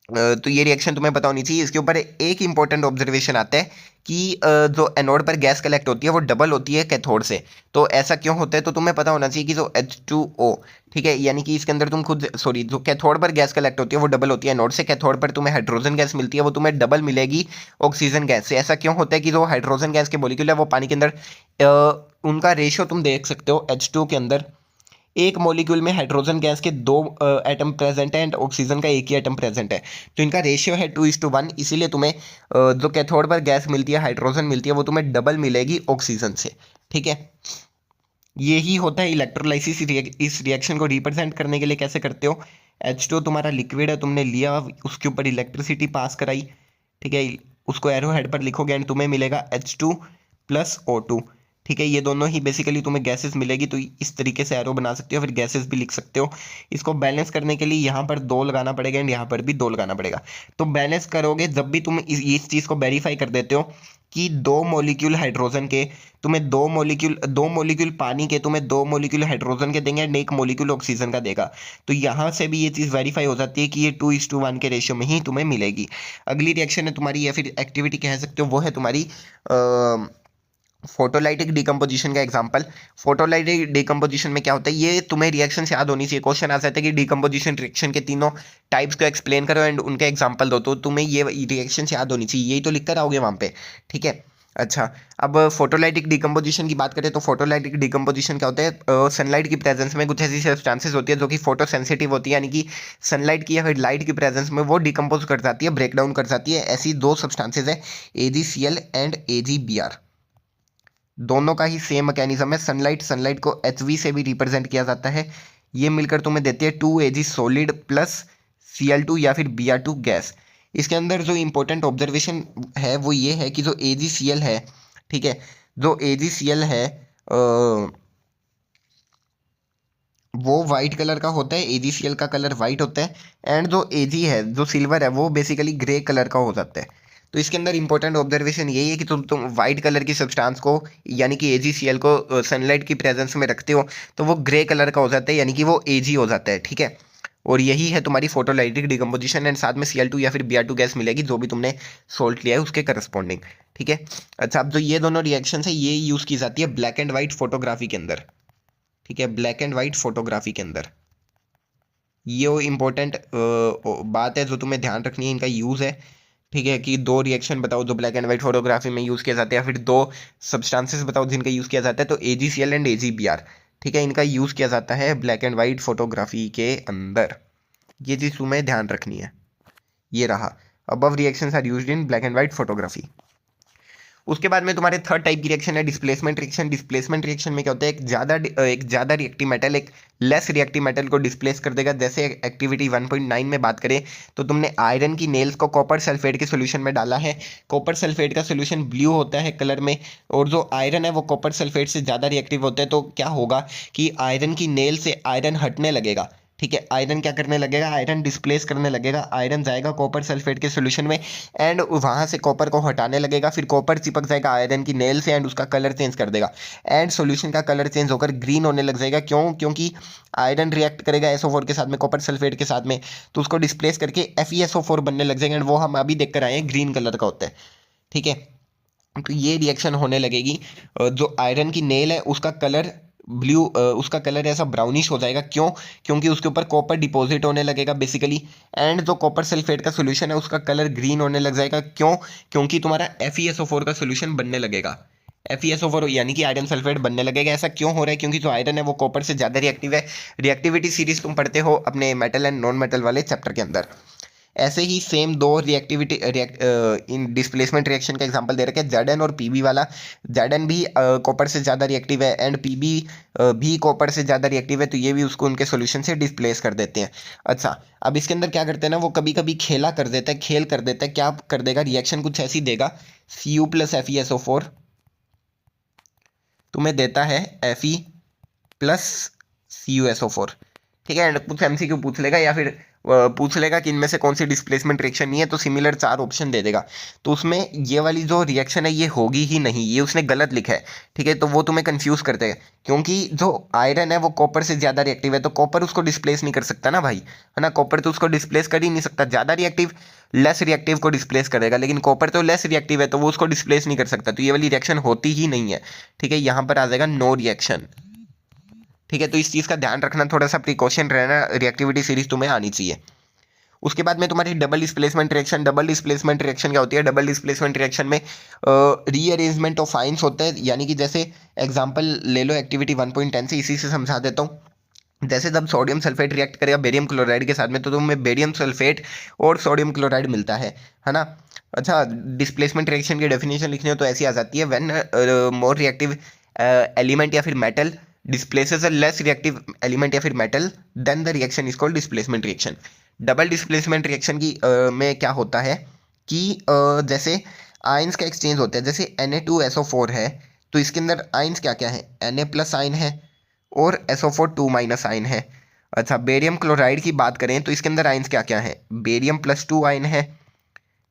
तो ये रिएक्शन तुम्हें पता होनी चाहिए। इसके ऊपर एक इंपॉर्टेंट ऑब्जर्वेशन आता है कि जो एनोड पर गैस कलेक्ट होती है वो डबल होती है कैथोड से। तो ऐसा क्यों होता है, तो तुम्हें पता होना चाहिए कि जो H2O, ठीक है, यानी कि इसके अंदर तुम खुद सॉरी जो कैथोड पर गैस कलेक्ट होती है वो डबल होती है एनोड से। कैथोड पर तुम्हें हाइड्रोजन गैस मिलती है, वो तुम्हें डबल मिलेगी ऑक्सीजन गैस से। ऐसा क्यों होता है कि जो हाइड्रोजन गैस के मॉलिक्यूल है वो पानी के अंदर उनका रेशियो तुम देख सकते हो, H2 के अंदर एक मॉलिक्यूल में हाइड्रोजन गैस के दो एटम प्रेजेंट है एंड ऑक्सीजन का एक ही एटम प्रेजेंट है, तो इनका रेशियो है 2:1। इसीलिए तुम्हें जो कैथोड पर गैस मिलती है, हाइड्रोजन मिलती है, वो तुम्हें डबल मिलेगी ऑक्सीजन से। ठीक है, यही होता है इलेक्ट्रोलाइसिस। इस रिएक्शन को रिप्रेजेंट करने के लिए कैसे करते हो, H2 तुम्हारा लिक्विड है, तुमने लिया, उसके ऊपर इलेक्ट्रिसिटी पास कराई। ठीक है, उसको एरो हेड पर लिखोगे एंड तुम्हें मिलेगा H2 प्लस O2। ठीक है, ये दोनों ही बेसिकली तुम्हें गैसेस मिलेगी, तो इस तरीके से एरो बना सकते हो, फिर गैसेस भी लिख सकते हो। इसको बैलेंस करने के लिए यहाँ पर 2 लगाना पड़ेगा एंड यहाँ पर भी 2 लगाना पड़ेगा। तो बैलेंस करोगे जब भी तुम इस चीज़ को वेरीफाई कर देते हो कि 2 मॉलिक्यूल हाइड्रोजन के तुम्हें 2 मॉलिक्यूल पानी के तुम्हें 2 मॉलिक्यूल हाइड्रोजन के देंगे एंड 1 मॉलिक्यूल ऑक्सीजन का देगा, तो यहाँ से भी ये चीज़ वेरीफाई हो जाती है कि ये 2:1 के रेशियो में ही तुम्हें मिलेगी। अगली रिएक्शन है तुम्हारी, या फिर एक्टिविटी कह सकते हो, वो है तुम्हारी फोटोलाइटिक डिकम्पोजिशन का एग्जांपल। फोटोलाइटिक डिकम्पोजिशन में क्या होता है, ये तुम्हें रिएक्शन याद होनी चाहिए। क्वेश्चन आ जाता है कि डिकम्पोजिशन रिएक्शन के तीनों टाइप्स को एक्सप्लेन करो एंड उनके एग्जांपल दो, तो तुम्हें ये रिएक्शन याद होनी चाहिए, यही तो लिख कर आओगे वहाँ पे। ठीक है, अच्छा, अब फोटोलाइटिक डिकम्पोजिशन की बात करें तो फोटोलाइटिक डिकम्पोजिशन क्या होता है, सनलाइट की प्रेजेंस में कुछ ऐसी सब्सटेंसेस होती है जो कि फोटो सेंसिटिव होती है, यानी कि सनलाइट की या फिर लाइट की प्रेजेंस में वो डिकम्पोज कर जाती है, ब्रेक डाउन कर जाती है। ऐसी 2 सब्सटेंसेज है, AgCl एंड AgBr। दोनों का ही सेम मैकेनिज्म है। सनलाइट को HV से भी रिप्रेजेंट किया जाता है। ये मिलकर तुम्हें देती है 2Ag सॉलिड प्लस Cl2 या फिर Br2 गैस। इसके अंदर जो इंपॉर्टेंट ऑब्जर्वेशन है वो ये है कि जो AgCl है, ठीक है, जो AgCl है वो वाइट कलर का होता है, AgCl का कलर वाइट होता है, एंड जो Ag है, जो सिल्वर है, वो बेसिकली ग्रे कलर का हो जाता है। तो इसके अंदर इंपॉर्टेंट ऑब्जर्वेशन यही है कि तुम वाइट कलर की सब्सटेंस को, यानी कि AgCl को सनलाइट की प्रेजेंस में रखते हो तो वो ग्रे कलर का हो जाता है, यानी कि वो Ag हो जाता है। ठीक है, और यही है तुम्हारी फोटोलाइटिक डिकम्पोजिशन, एंड साथ में Cl2 या फिर Br2 गैस मिलेगी जो भी तुमने सोल्ट लिया है उसके करस्पॉन्डिंग। ठीक है, अच्छा, अब जो ये दोनों रिएक्शन है ये यूज़ की जाती है ब्लैक एंड वाइट फोटोग्राफी के अंदर। ठीक है, ब्लैक एंड वाइट फोटोग्राफी के अंदर। ये वो इम्पोर्टेंट बात है जो तुम्हें ध्यान रखनी है, इनका यूज़ है। ठीक है, कि दो रिएक्शन बताओ जो ब्लैक एंड वाइट फोटोग्राफी में यूज़ किया जाता है, या फिर दो सब्सटेंसेस बताओ जिनका यूज़ किया जाता है। तो AgCl एंड AgBr, ठीक है, इनका यूज़ किया जाता है ब्लैक एंड वाइट फोटोग्राफी के अंदर। ये चीज़ तुम्हें ध्यान रखनी है। ये रहा, above reactions are used in black and white photography. उसके बाद में तुम्हारे थर्ड टाइप की रिएक्शन है डिस्प्लेसमेंट रिएक्शन। डिस्प्लेसमेंट रिएक्शन में क्या होता है, एक ज़्यादा रिएक्टिव मेटल एक लेस रिएक्टिव मेटल को डिस्प्लेस कर देगा। जैसे एक्टिविटी 1.9 में बात करें तो तुमने आयरन की नेल्स को कॉपर सल्फेट के सोल्यूशन में डाला है। कॉपर सल्फेट का सोल्यूशन ब्लू होता है कलर में, और जो आयरन है वो कॉपर सल्फेट से ज़्यादा रिएक्टिव होता है। तो क्या होगा कि आयरन की नेल से आयरन हटने लगेगा। ठीक है, आयरन क्या करने लगेगा, आयरन डिस्प्लेस करने लगेगा। आयरन जाएगा कॉपर सल्फेट के सोल्यूशन में एंड वहाँ से कॉपर को हटाने लगेगा। फिर कॉपर चिपक जाएगा आयरन की नेल से एंड उसका कलर चेंज कर देगा। एंड सोल्यूशन का कलर चेंज होकर ग्रीन होने लग जाएगा। क्यों? क्योंकि आयरन रिएक्ट करेगा SO4 के साथ में, कॉपर सल्फेट के साथ में, तो उसको डिस्प्लेस करके FeSO4 बनने लग जाएगा। एंड वो हम अभी देख कर आए हैं, ग्रीन कलर का होता है। ठीक है, तो ये रिएक्शन होने लगेगी। जो आयरन की नेल है उसका कलर ब्लू, उसका कलर ऐसा ब्राउनिश हो जाएगा। क्यों? क्योंकि उसके ऊपर कॉपर डिपॉजिट होने लगेगा बेसिकली। एंड जो कॉपर सल्फेट का सोल्यूशन है उसका कलर ग्रीन होने लग जाएगा। क्यों? क्योंकि तुम्हारा FeSO4 का सोल्यूशन बनने लगेगा। FeSO4 यानी कि आयरन सल्फेट बनने लगेगा। ऐसा क्यों हो रहा है? क्योंकि जो आयरन है वो कॉपर से ज़्यादा रिएक्टिव है। रिएक्टिविटी सीरीज तुम पढ़ते हो अपने मेटल एंड नॉन मेटल वाले चैप्टर के अंदर। ऐसे ही सेम दो रिएक्टिविटी इन डिस्प्लेसमेंट रिएक्शन का एग्जांपल दे रखे हैं, Zn और Pb वाला। Zn भी कॉपर से ज़्यादा रिएक्टिव है एंड Pb भी कॉपर से ज़्यादा रिएक्टिव है, तो ये भी उसको उनके सोल्यूशन से डिस्प्लेस कर देते हैं। अच्छा, अब इसके अंदर क्या करते हैं ना, वो कभी कभी खेला कर देता है, खेल कर देता है। क्या कर देगा, रिएक्शन कुछ ऐसी देगा, Cu प्लस FeSO4 तुम्हें देता है Fe प्लस CuSO4। ठीक है, एंड कुछ MCQ पूछ लेगा या फिर पूछ लेगा कि इनमें से कौन सी डिस्प्लेसमेंट रिएक्शन नहीं है, तो सिमिलर 4 ऑप्शन दे देगा। तो उसमें ये वाली जो रिएक्शन है ये होगी ही नहीं, ये उसने गलत लिखा है। ठीक है, तो वो तुम्हें कंफ्यूज करते हैं, क्योंकि जो आयरन है वो कॉपर से ज़्यादा रिएक्टिव है, तो कॉपर उसको डिस्प्लेस नहीं कर सकता ना भाई, है ना। कॉपर तो उसको डिस्प्लेस कर ही नहीं सकता। ज़्यादा रिएक्टिव लेस रिएक्टिव को डिस्प्लेस करेगा, लेकिन कॉपर तो लेस रिएक्टिव है तो वो उसको डिस्प्लेस नहीं कर सकता। तो ये वाली रिएक्शन होती ही नहीं है। ठीक है, यहाँ पर आ जाएगा नो रिएक्शन। ठीक है, तो इस चीज़ का ध्यान रखना, थोड़ा सा प्रिकॉशन रहना, रिएक्टिविटी सीरीज तुम्हें आनी चाहिए। उसके बाद में तुम्हारी double displacement reaction. Double displacement reaction क्या होती है? डबल डिस्प्लेसमेंट रिएक्शन में रीअरेंजमेंट ऑफ आइंस होता है। यानी कि जैसे एग्जांपल ले लो एक्टिविटी 1.10 से, इसी से समझा देता हूँ। जैसे जब सोडियम सल्फेट रिएक्ट करेगा बेरियम क्लोराइड के साथ में, तो तुम्हें बेरियम सल्फेट और सोडियम क्लोराइड मिलता है ना। अच्छा, डिस्प्लेसमेंट रिएक्शन की डेफिनेशन लिखनी हो तो ऐसी आ जाती है, व्हेन मोर रिएक्टिव एलिमेंट या फिर metal displaces a less reactive element या फिर metal, then the reaction is called displacement reaction. Double displacement reaction की में क्या होता है कि जैसे आयंस का एक्सचेंज होता है। जैसे Na2SO4 है, तो इसके अंदर आयंस क्या क्या है, Na प्लस आयन है और SO4 2 माइनस आयन है। अच्छा, बेरियम क्लोराइड की बात करें तो इसके अंदर आयंस क्या क्या है, बेरियम प्लस 2 आयन है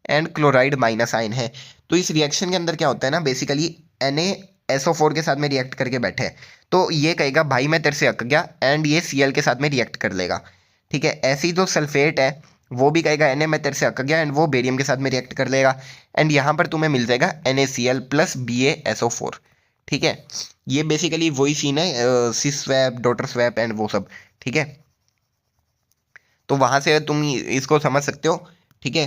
एंड क्लोराइड माइनस आयन है। तो इस रिएक्शन के अंदर क्या होता है ना, बेसिकली NaSO4 के साथ में रिएक्ट करके बैठे हैं, तो ये कहेगा भाई मैं तेरे से अक गया, एंड ये Cl के साथ में रिएक्ट कर लेगा। ठीक है, ऐसी जो सल्फेट है वो भी कहेगा Na मैं तेरे से अक गया, एंड वो बेरियम के साथ में रिएक्ट कर लेगा। एंड यहाँ पर तुम्हें मिल जाएगा NaCl प्लस BaSO4। ठीक है, ये बेसिकली वही सीन है, सिस स्वैप, डॉटर स्वैप एंड वो सब। ठीक है, तो वहाँ से तुम इसको समझ सकते हो। ठीक है,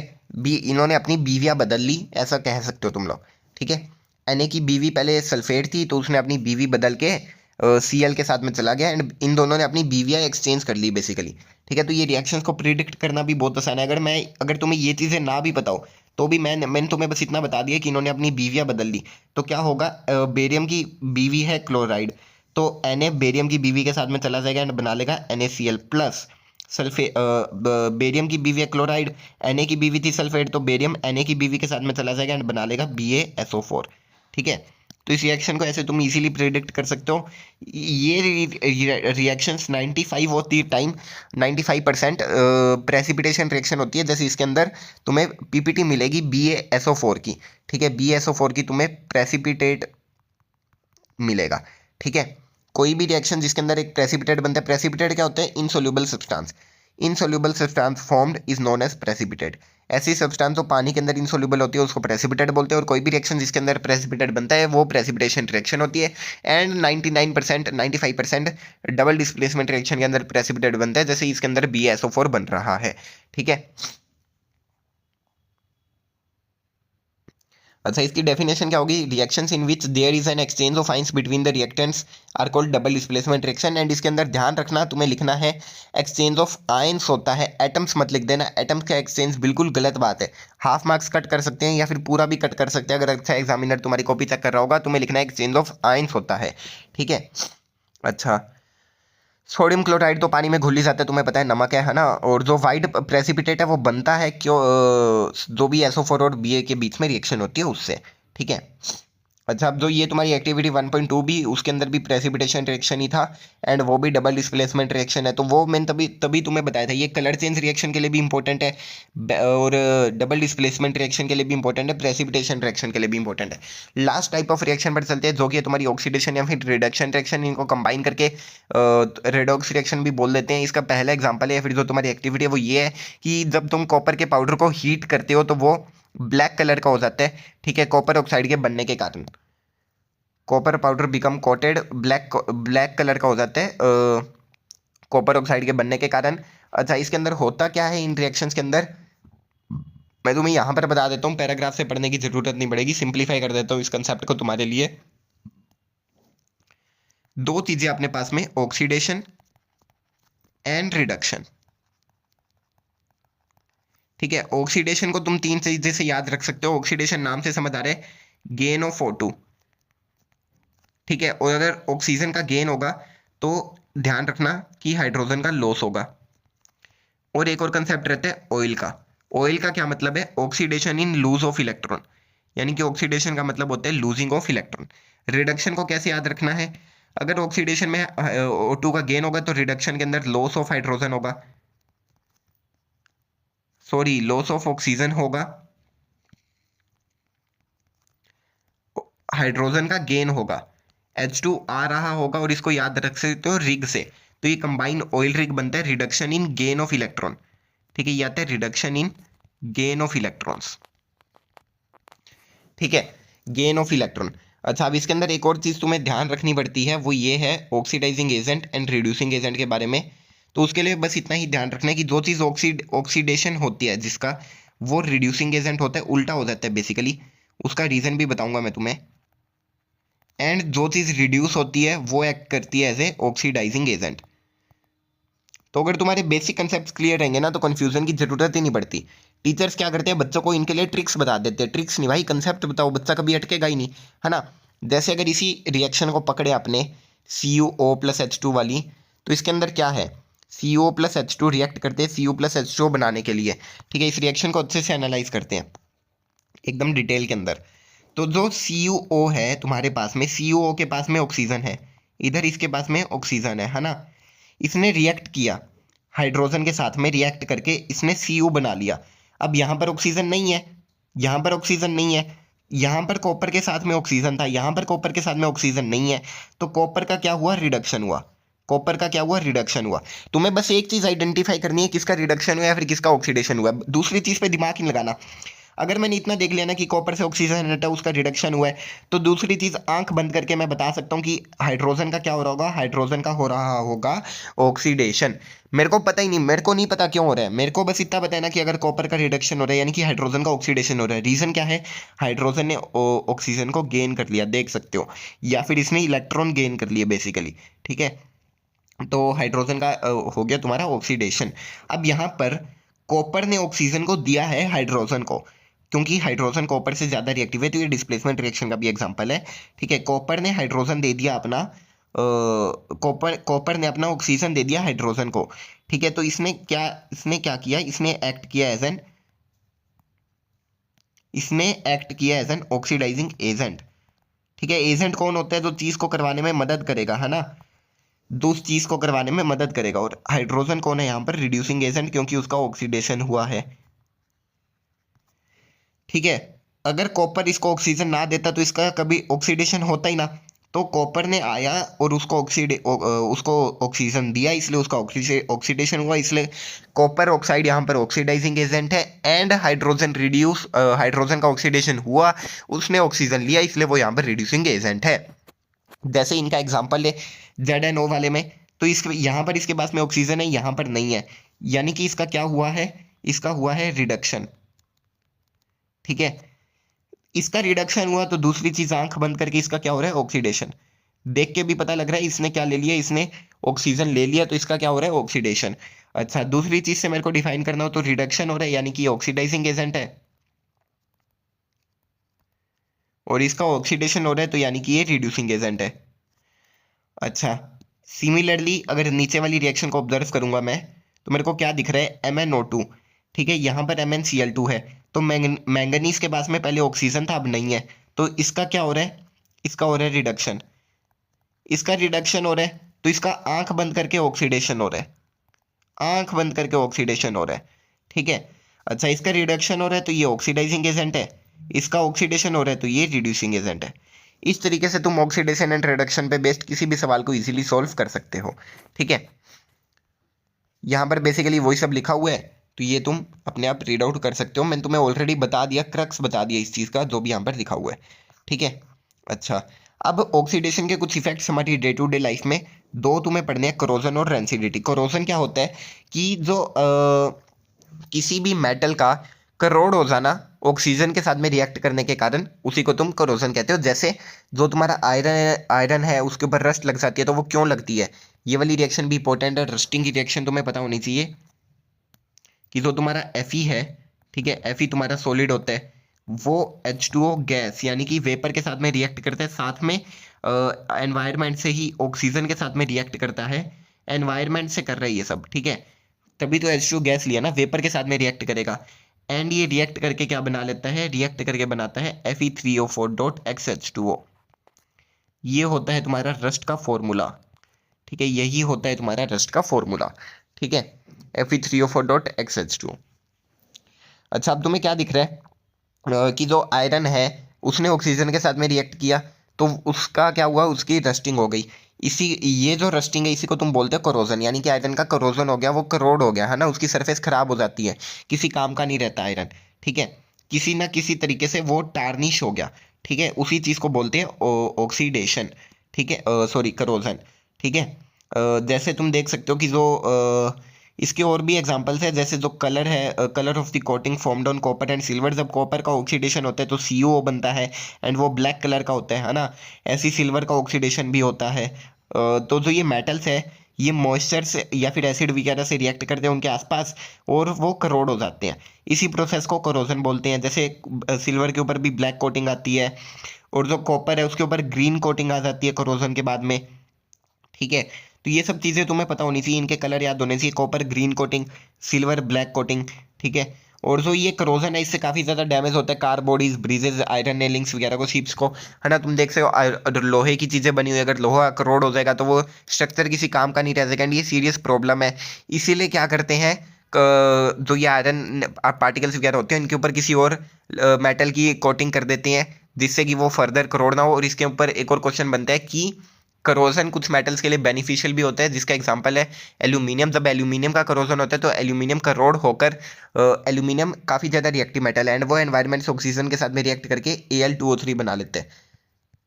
इन्होंने अपनी बीवियाँ बदल ली, ऐसा कह सकते हो तुम लोग। ठीक है, Na की बीवी पहले सल्फेट थी, तो उसने अपनी बीवी बदल के Cl के साथ में चला गया, एंड इन दोनों ने अपनी बीवियाँ एक्सचेंज कर ली बेसिकली। ठीक है, तो ये रिएक्शंस को प्रिडिक्ट करना भी बहुत आसान है। अगर तुम्हें ये चीज़ें ना भी पता हो तो भी मैंने तुम्हें बस इतना बता दिया कि इन्होंने अपनी बीवियाँ बदल ली, तो क्या होगा, बेरियम की बीवी है क्लोराइड, तो Na बेरियम की बीवी के साथ में चला जाएगा एंड बना लेगा NaCl प्लस सल्फे बेरियम की बीवी है क्लोराइड, Na की बीवी थी सल्फेट, तो बेरियम Na की बीवी के साथ में चला जाएगा एंड बना लेगा BaSO4। ठीक है, तो इस रिएक्शन को ऐसे तुम इजीली प्रेडिक्ट कर सकते हो। ये रिएक्शंस 95 होती है टाइम 95% प्रेसिपिटेशन रिएक्शन होती है। जैसे इसके अंदर तुम्हें PPT मिलेगी BaSO4 की। ठीक है, BaSO4 की तुम्हें प्रेसिपिटेट मिलेगा। ठीक है, कोई भी रिएक्शन जिसके अंदर एक प्रेसिपिटेट बनता है, प्रेसिपिटेट क्या होता है, insoluble substance. Insoluble substance formed is known as precipitate. ऐसी सब्सटेंस जो पानी के अंदर इनसोल्यूबल होती है उसको प्रेसिपिटेट बोलते हैं, और कोई भी रिएक्शन जिसके अंदर प्रेसिपिटेट बनता है वो प्रेसिपिटेशन रिएक्शन होती है। एंड 99% 95% डबल डिस्प्लेसमेंट रिएक्शन के अंदर प्रेसिपिटेट बनता है, जैसे इसके अंदर BaSO4 बन रहा है। ठीक है, अच्छा इसकी डेफिनेशन क्या होगी? Reactions in which there is an exchange of ions between the reactants are called double displacement reaction. And इसके अंदर ध्यान रखना, तुम्हें लिखना है एक्सचेंज ऑफ आयंस होता है, एटम्स मत लिख देना। एटम्स का एक्सचेंज बिल्कुल गलत बात है, हाफ मार्क्स कट कर सकते हैं या फिर पूरा भी कट कर सकते हैं। अगर अच्छा एग्जामिनर तुम्हारी कॉपी चेक कर रहा होगा, तुम्हें लिखना है एक्सचेंज ऑफ आयंस होता है। ठीक है, अच्छा सोडियम क्लोराइड तो पानी में घुल ही जाता है, तुम्हें पता है नमक है ना। और जो वाइट प्रेसिपिटेट है वो बनता है क्यों? जो भी SO4 और Ba के बीच में रिएक्शन होती है उससे। ठीक है, अच्छा अब जो ये तुम्हारी एक्टिविटी 1.2 भी, उसके अंदर भी प्रेसिपिटेशन रिएक्शन ही था, एंड वो भी डबल डिस्प्लेसमेंट रिएक्शन है। तो वो मैंने तभी तभी तुम्हें बताया था, ये कलर चेंज रिएक्शन के लिए भी इंपॉर्टेंट है, और डबल डिस्प्लेसमेंट रिएक्शन के लिए भी इंपॉर्टेंट है, प्रेसिपिटेशन रिएक्शन के लिए भी इंपॉर्टेंट है। लास्ट टाइप ऑफ रिएक्शन पर चलते हैं, जो कि है तुम्हारी ऑक्सीडेशन या फिर रिडक्शन रिएक्शन। इनको कंबाइन करके रेडॉक्स रिएक्शन भी बोल देते हैं। इसका पहला एग्जाम्पल है, फिर जो तुम्हारी एक्टिविटी है वो ये है कि जब तुम कॉपर के पाउडर को हीट करते हो तो वो ब्लैक कलर का हो जाता है। ठीक है, कॉपर ऑक्साइड के बनने के कारण copper powder become coated black black colour का हो जाता है कॉपर ऑक्साइड के बनने के कारण। अच्छा इसके अंदर होता क्या है इन रिएक्शंस के अंदर, मैं तुम्हें यहाँ पर बता देता हूँ, पैराग्राफ से पढ़ने की जरूरत नहीं पड़ेगी, सिंप्लीफाई कर देता हूँ इस कंसेप्ट को तुम्हारे लिए। दो चीजें अपने पास में, ऑक्सीडेशन एंड रिडक्शन। ठीक है, ऑक्सीडेशन को तुम तीन चीजें से याद रख सकते हो। ऑक्सीडेशन नाम से समझ आ रहा है, गेन ऑफ O2। ठीक है, और अगर ऑक्सीजन का गेन होगा तो ध्यान रखना कि हाइड्रोजन का लॉस होगा। और एक और कंसेप्ट रहता है ऑयल का। ऑयल का क्या मतलब है? Oxidation in lose of electron, यानी कि ऑक्सीडेशन का मतलब होता है लूजिंग ऑफ इलेक्ट्रॉन। रिडक्शन को कैसे याद रखना है? अगर ऑक्सीडेशन में O2 का गेन होगा तो रिडक्शन के अंदर लॉस ऑफ हाइड्रोजन होगा, सॉरी लॉस ऑफ ऑक्सीजन होगा, हाइड्रोजन का गेन होगा, H2 आ रहा होगा, और इसको याद रख सकते हो रिग से। तो ये कंबाइन ऑयल रिग बनता है, reduction in gain of electron. ठीक है, ये आता है reduction in gain of electrons. ठीक है, गेन ऑफ इलेक्ट्रॉन। अच्छा अब इसके अंदर एक और चीज़ तुम्हें ध्यान रखनी पड़ती है, वो ये है oxidising agent and reducing agent के बारे में। तो उसके लिए बस इतना ही ध्यान रखना है कि जो चीज़ ऑक्सीडेशन होती है जिसका, वो रिड्यूसिंग एजेंट होता है, उल्टा हो जाता है बेसिकली। उसका रीज़न भी बताऊंगा मैं तुम्हें। एंड जो चीज़ रिड्यूस होती है वो एक्ट करती है एज ए ऑक्सीडाइजिंग एजेंट। तो अगर तुम्हारे बेसिक कंसेप्ट क्लियर रहेंगे ना तो कंफ्यूजन की जरूरत ही नहीं पड़ती। टीचर्स क्या करते हैं, बच्चों को इनके लिए ट्रिक्स बता देते हैं। ट्रिक्स नहीं भाई, कंसेप्ट बताओ, बच्चा कभी अटकेगा ही नहीं, है ना। जैसे अगर इसी रिएक्शन को पकड़े आपने, CuO+H2 वाली, तो इसके अंदर क्या है, CuO+H2 रिएक्ट करते हैं Cu+H2 बनाने के लिए। ठीक है, इस रिएक्शन को अच्छे से एनालाइज करते हैं एकदम डिटेल के अंदर। तो जो CuO है तुम्हारे पास में, CuO के पास में ऑक्सीजन है, इधर इसके पास में ऑक्सीजन है ना। इसने रिएक्ट किया हाइड्रोजन के साथ में, रिएक्ट करके इसने Cu बना लिया। अब यहाँ पर ऑक्सीजन नहीं है, यहाँ पर ऑक्सीजन नहीं है, यहाँ पर कॉपर के साथ में ऑक्सीजन था, यहाँ पर कॉपर के साथ में ऑक्सीजन नहीं है। तो कॉपर का क्या हुआ, रिडक्शन हुआ। कॉपर का क्या हुआ, रिडक्शन हुआ। तुम्हें बस एक चीज आइडेंटिफाई करनी है, किसका रिडक्शन हुआ या फिर किसका ऑक्सीडेशन हुआ। दूसरी चीज पे दिमाग नहीं लगाना। अगर मैंने इतना देख लिया ना कि कॉपर से ऑक्सीजन हटा, उसका रिडक्शन हुआ है, तो दूसरी चीज आंख बंद करके मैं बता सकता हूँ कि हाइड्रोजन का क्या हो रहा होगा, हाइड्रोजन का हो रहा होगा ऑक्सीडेशन। मेरे को पता ही नहीं, मेरे को नहीं पता क्यों हो रहा है, मेरे को बस इतना पता है ना कि अगर कॉपर का रिडक्शन हो रहा है यानी कि हाइड्रोजन का ऑक्सीडेशन हो रहा है। रीजन क्या है, हाइड्रोजन ने ऑक्सीजन को गेन कर लिया, देख सकते हो, या फिर इसने इलेक्ट्रॉन गेन कर लिए बेसिकली। ठीक है, तो हाइड्रोजन का हो गया तुम्हारा ऑक्सीडेशन। अब यहाँ पर कॉपर ने ऑक्सीजन को दिया है हाइड्रोजन को, क्योंकि हाइड्रोजन कॉपर से ज्यादा रिएक्टिव है, तो ये डिस्प्लेसमेंट रिएक्शन का भी एग्जांपल है। ठीक है, कॉपर ने हाइड्रोजन दे दिया अपना, कॉपर ने अपना ऑक्सीजन दे दिया हाइड्रोजन को। ठीक है, तो इसने क्या किया, इसने एक्ट किया एज एन ऑक्सीडाइजिंग एजेंट। ठीक है, एजेंट कौन होता है, जो चीज को करवाने में मदद करेगा, है ना, उस चीज को करवाने में मदद करेगा। और हाइड्रोजन कौन है यहाँ पर, रिड्यूसिंग एजेंट, क्योंकि उसका ऑक्सीडेशन हुआ है। ठीक है, अगर कॉपर इसको ऑक्सीजन ना देता तो इसका कभी ऑक्सीडेशन होता ही ना। तो कॉपर ने आया और उसको ऑक्सीजन दिया, इसलिए उसका ऑक्सीडेशन हुआ, इसलिए कॉपर ऑक्साइड यहाँ पर ऑक्सीडाइजिंग एजेंट है। एंड हाइड्रोजन का ऑक्सीडेशन हुआ, उसने ऑक्सीजन लिया, इसलिए वो यहाँ पर रिड्यूसिंग एजेंट है। जैसे इनका एग्जाम्पल है ZNO वाले में, तो इस यहाँ पर इसके पास में ऑक्सीजन है, यहाँ पर नहीं है, यानी कि इसका क्या हुआ है, इसका हुआ है रिडक्शन। ठीक है, इसका रिडक्शन हुआ तो दूसरी चीज आंख बंद करके इसका क्या हो रहा है, ऑक्सीडेशन। देख के भी पता लग रहा है इसने क्या ले लिया, इसने ऑक्सीजन ले लिया, तो इसका क्या हो रहा है, ऑक्सीडेशन। अच्छा, दूसरी चीज से मेरे को डिफाइन करना हो तो रिडक्शन हो रहा है, यानी कि ऑक्सीडाइजिंग एजेंट है, और इसका ऑक्सीडेशन हो रहा है, तो यानी कि ये रिड्यूसिंग एजेंट है। अच्छा, सिमिलरली अगर नीचे वाली रिएक्शन को ऑब्जर्व करूंगा मैं, तो मेरे को क्या दिख रहा है, MnO2। ठीक है, यहाँ पर MnCl2 है, तो मैंगनीज के पास में पहले ऑक्सीजन था, अब नहीं है, तो इसका क्या हो रहा है, इसका हो रहा है रिडक्शन। इसका रिडक्शन हो रहा है तो इसका आंख बंद करके ऑक्सीडेशन हो रहा है, आंख बंद करके ऑक्सीडेशन हो रहा है। ठीक है, अच्छा, इसका रिडक्शन हो रहा है तो ये ऑक्सीडाइजिंग एजेंट है, इसका ऑक्सीडेशन हो रहा है तो ये रिड्यूसिंग एजेंट है। इस तरीके से तुम ऑक्सीडेशन एंड रिडक्शन पे बेस्ड किसी भी सवाल को इजीली सॉल्व कर सकते हो। ठीक है, यहाँ पर बेसिकली वही सब लिखा हुआ है, तो ये तुम अपने आप रीड आउट कर सकते हो। मैंने तुम्हें ऑलरेडी बता दिया, क्रक्स बता दिया इस चीज़ का, जो भी यहाँ पर लिखा हुआ है। ठीक है, अच्छा, अब ऑक्सीडेशन के कुछ इफेक्ट्स हमारी डे टू डे लाइफ में दो तुम्हें पढ़ने हैं, कोरोजन और रेंसिडिटी। कोरोजन क्या होता है कि जो किसी भी मेटल का करोड़ हो जाना ऑक्सीजन के साथ में रिएक्ट करने के कारण, उसी को तुम कोरोजन कहते हो। जैसे जो तुम्हारा आयरन है उसके ऊपर रस्ट लग जाती है, तो वो क्यों लगती है, ये वाली रिएक्शन भी इंपॉर्टेंट है। रस्टिंग की रिएक्शन तुम्हें पता होनी चाहिए कि जो तुम्हारा Fe है, ठीक है, Fe तुम्हारा सॉलिड होता है, वो H2O गैस यानी कि वेपर के साथ में रिएक्ट करता है, साथ में एनवायरनमेंट से ही ऑक्सीजन के साथ में रिएक्ट करता है, एनवायरनमेंट से कर रहा है ये सब। ठीक है, तभी तो H2O गैस लिया ना, वेपर के साथ में रिएक्ट करेगा, एंड ये रिएक्ट करके क्या बना लेता है, रिएक्ट करके बनाता है Fe3O4.XH2O। ये होता है तुम्हारा रस्ट का फॉर्मूला। ठीक है, यही होता है तुम्हारा रस्ट का फॉर्मूला। ठीक है, Fe3O4.XH2O। अच्छा, अब तुम्हें क्या दिख रहा है कि जो आयरन है उसने ऑक्सीजन के साथ में रिएक्ट किया, तो उसका क्या हुआ, उसकी रस्टिंग हो गई। ये जो रस्टिंग है इसी को तुम बोलते हो कोरोजन, यानी कि आयरन का कोरोजन हो गया, वो करोड हो गया है ना, उसकी सरफेस खराब हो जाती है, किसी काम का नहीं रहता आयरन। ठीक है, किसी ना किसी तरीके से वो टार्निश हो गया। ठीक है, उसी चीज़ को बोलते हैं ऑक्सीडेशन। ठीक है, सॉरी, करोजन। ठीक है, जैसे तुम देख सकते हो कि जो इसके और भी एग्जांपल्स है, जैसे जो कलर है, colour of the coating formed on copper and silver, जब कॉपर का ऑक्सीडेशन होता है तो CuO बनता है, एंड वो ब्लैक कलर का होता है ना। ऐसी सिल्वर का ऑक्सीडेशन भी होता है। तो जो ये मेटल्स है, ये मॉइस्चर से या फिर एसिड वगैरह से रिएक्ट करते हैं उनके आसपास, और वो करोड हो जाते हैं। इसी प्रोसेस को कोरोजन बोलते हैं। जैसे सिल्वर के ऊपर भी ब्लैक कोटिंग आती है, और जो कॉपर है उसके ऊपर ग्रीन कोटिंग आ जाती है कोरोजन के बाद में। ठीक है, तो ये सब चीज़ें तुम्हें पता होनी चाहिए, इनके कलर याद होने चाहिए, copper green coating, silver black coating. ठीक है, और जो ये करोजन है इससे काफ़ी ज़्यादा डैमेज होता है कार बॉडीज, ब्रिजेज, आयरन नेलिंग्स वगैरह को, शिप्स को, है ना। तुम देख सकते हो लोहे की चीज़ें बनी हुई, अगर लोहा करोड हो जाएगा तो वो स्ट्रक्चर किसी काम का नहीं रह जाएगा, एंड ये सीरियस प्रॉब्लम है। इसीलिए क्या करते हैं, जो ये आयरन पार्टिकल्स वगैरह होते हैं इनके ऊपर किसी और मेटल की कोटिंग कर देते हैं, जिससे कि वो फर्दर करोड ना हो। और इसके ऊपर एक और क्वेश्चन बनता है कि करोजन कुछ मेटल्स के लिए बेनिफिशियल भी होता है, जिसका एग्जांपल है एल्यूमिनियम। जब एल्यूमिनियम का करोजन होता है तो एल्यूमिनियम करोड होकर, एल्यूमिनियम काफ़ी ज़्यादा रिएक्टिव मेटल है, एंड वो एनवायरनमेंट से ऑक्सीजन के साथ में रिएक्ट करके Al2O3 बना लेते हैं,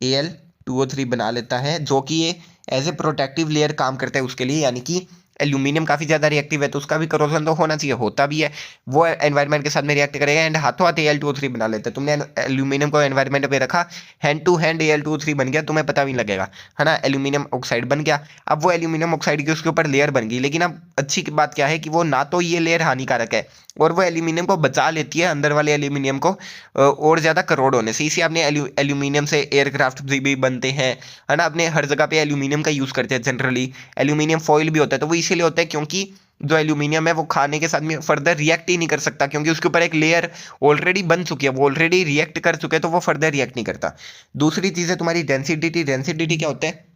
Al2O3 बना लेता है, जो कि ये एज ए प्रोटेक्टिव लेयर काम करता है उसके लिए। यानी कि एल्यूमिनियम काफ़ी ज़्यादा रिएक्टिव है तो उसका भी करोजन तो होना चाहिए, होता भी है, वो एनवायरनमेंट के साथ में रिएक्ट करेगा, एंड हाथों हाथ Al2O3 बना लेता है। तुमने एल्यूमिनियम को एनवायरनमेंट पे रखा, हैंड टू हैंड Al2O3 बन गया, तुम्हें पता भी नहीं लगेगा, है ना। एल्यूमिनियम ऑक्साइड बन गया। अब वो एल्यूमिनियम ऑक्साइड की उसके ऊपर लेयर बन गई, लेकिन अब अच्छी बात क्या है कि वो ना तो ये लेयर हानिकारक है, और वो एल्यूमिनियम को बचा लेती है, अंदर वाले एल्यूमिनियम को, और ज़्यादा करोड़ होने से। इसी आपने एल्यूमिनियम से एयरक्राफ्ट भी बनते हैं, है ना। अपने हर जगह पे एल्यूमिनियम का यूज़ करते हैं जनरली। एल्यूमिनियम फॉइल भी होता है, तो वो इसीलिए होता है क्योंकि जो एल्यूमिनियम है वो खाने के साथ में फर्दर रिएक्ट ही नहीं कर सकता, क्योंकि उसके ऊपर एक लेयर ऑलरेडी बन चुकी है, वो ऑलरेडी रिएक्ट कर चुके हैं, तो वो फर्दर रिएक्ट नहीं करता। दूसरी चीज़ है तुम्हारी डेंसिटी। डेंसिटी क्या होता है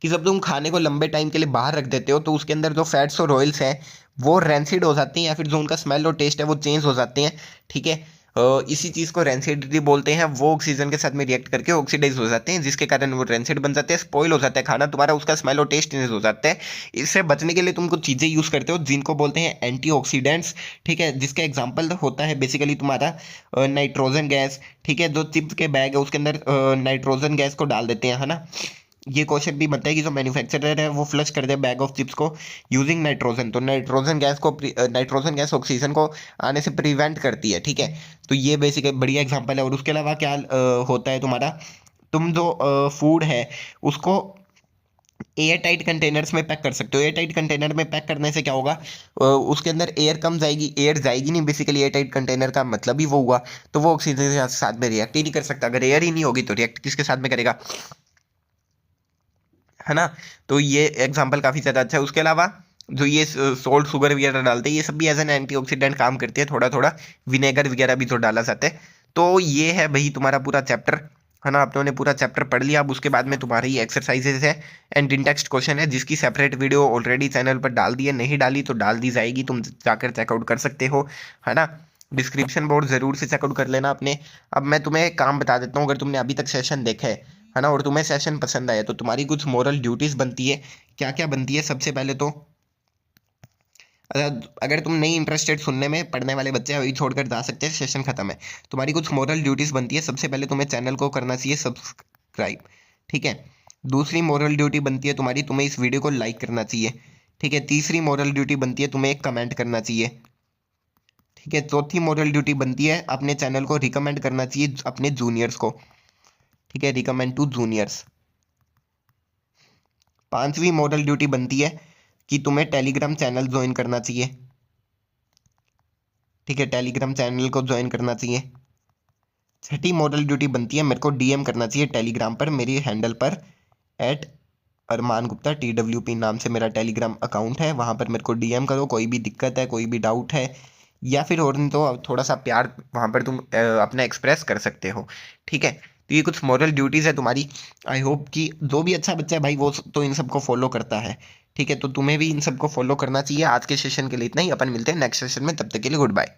कि जब तुम खाने को लंबे टाइम के लिए बाहर रख देते हो तो उसके अंदर जो फैट्स और ऑयल्स हैं वो रेंसिड हो जाते हैं, या फिर जो उनका स्मेल और टेस्ट है वो चेंज हो जाते हैं। ठीक है, इसी चीज़ को रेंसिडिटी बोलते हैं। वो ऑक्सीजन के साथ में रिएक्ट करके ऑक्सीडाइज हो जाते हैं, जिसके कारण वो रेंसिड बन जाते हैं, स्पॉइल हो जाता है खाना तुम्हारा, उसका स्मेल और टेस्ट चेंज हो जाता है। इससे बचने के लिए तुम कुछ चीज़ें यूज़ करते हो जिनको बोलते हैं एंटीऑक्सीडेंट्स, ठीक है, जिसका एग्जाम्पल होता है बेसिकली तुम्हारा नाइट्रोजन गैस, ठीक है। जो चिप्स के बैग है उसके अंदर नाइट्रोजन गैस को डाल देते हैं, है ना। ये क्वेश्चन भी बनता है कि जो मैन्युफैक्चरर है वो फ्लश कर दे बैग ऑफ चिप्स को यूजिंग नाइट्रोजन, तो नाइट्रोजन गैस ऑक्सीजन को आने से प्रिवेंट करती है, ठीक है। तो ये बेसिक बढ़िया एग्जांपल है। और उसके अलावा क्या होता है तुम्हारा, तुम जो फूड है उसको एयर टाइट कंटेनर्स में पैक कर सकते हो। एयर टाइट कंटेनर में पैक करने से क्या होगा, उसके अंदर एयर कम जाएगी, एयर जाएगी नहीं, बेसिकली एयर टाइट कंटेनर का मतलब ही वो हुआ। तो वो ऑक्सीजन के साथ में रिएक्ट ही नहीं कर सकता। अगर एयर ही नहीं होगी तो रिएक्ट किसके साथ में करेगा, है ना। तो ये एग्जांपल काफ़ी ज़्यादा अच्छा है। उसके अलावा जो ये सोल्ट शुगर वगैरह डालते हैं, ये सब भी एज एन एंटीऑक्सीडेंट काम करती है। थोड़ा थोड़ा विनेगर वगैरह भी तो डाला जाता है। तो ये है भाई तुम्हारा पूरा चैप्टर, है ना। आप लोगों ने पूरा चैप्टर पढ़ लिया। अब उसके बाद में तुम्हारी एक्सरसाइजेज है एंड इन टेक्स्ट क्वेश्चन है, जिसकी सेपरेट वीडियो ऑलरेडी चैनल पर डाल दी है, नहीं डाली तो डाल दी जाएगी, तुम जाकर चेकआउट कर सकते हो, है ना। डिस्क्रिप्शन बोर्ड जरूर से चेकआउट कर लेना अपने। अब मैं तुम्हें एक काम बता देता हूँ, अगर तुमने अभी तक सेशन देखा है ना, और तुम्हें सेशन पसंद आया तो तुम्हारी कुछ मोरल ड्यूटीज बनती है। क्या क्या बनती है, सबसे पहले तो अगर तुम नहीं इंटरेस्टेड सुनने में, पढ़ने वाले बच्चे वही छोड़कर जा सकते हैं, सेशन खत्म है। तुम्हारी कुछ मोरल ड्यूटीज बनती है। सबसे पहले तुम्हें चैनल को करना चाहिए सब्सक्राइब, ठीक है। दूसरी मोरल ड्यूटी बनती है तुम्हारी, तुम्हें इस वीडियो को लाइक करना चाहिए, ठीक है। तीसरी मोरल ड्यूटी बनती है तुम्हें एक कमेंट करना चाहिए, ठीक है। चौथी मोरल ड्यूटी बनती है अपने चैनल को रिकमेंड करना चाहिए अपने जूनियर्स को, ठीक है, रिकमेंड टू जूनियर्स। पांचवी मॉडल ड्यूटी बनती है कि तुम्हें टेलीग्राम चैनल ज्वाइन करना चाहिए, ठीक है, टेलीग्राम चैनल को ज्वाइन करना चाहिए। छठी मॉडल ड्यूटी बनती है मेरे को डीएम करना चाहिए टेलीग्राम पर, मेरी हैंडल पर @arman_gupta TWP नाम से मेरा टेलीग्राम अकाउंट है, वहाँ पर मेरे को डीएम करो, कोई भी दिक्कत है, कोई भी डाउट है, या फिर और नहीं तो थोड़ा सा प्यार वहाँ पर तुम अपना एक्सप्रेस कर सकते हो, ठीक है। तो ये कुछ मॉरल ड्यूटीज़ है तुम्हारी। आई होप कि जो भी अच्छा बच्चा है भाई वो तो इन सबको फॉलो करता है, ठीक है। तो तुम्हें भी इन सबको फॉलो करना चाहिए। आज के सेशन के लिए इतना ही, अपन मिलते हैं नेक्स्ट सेशन में, तब तक के लिए गुड बाय।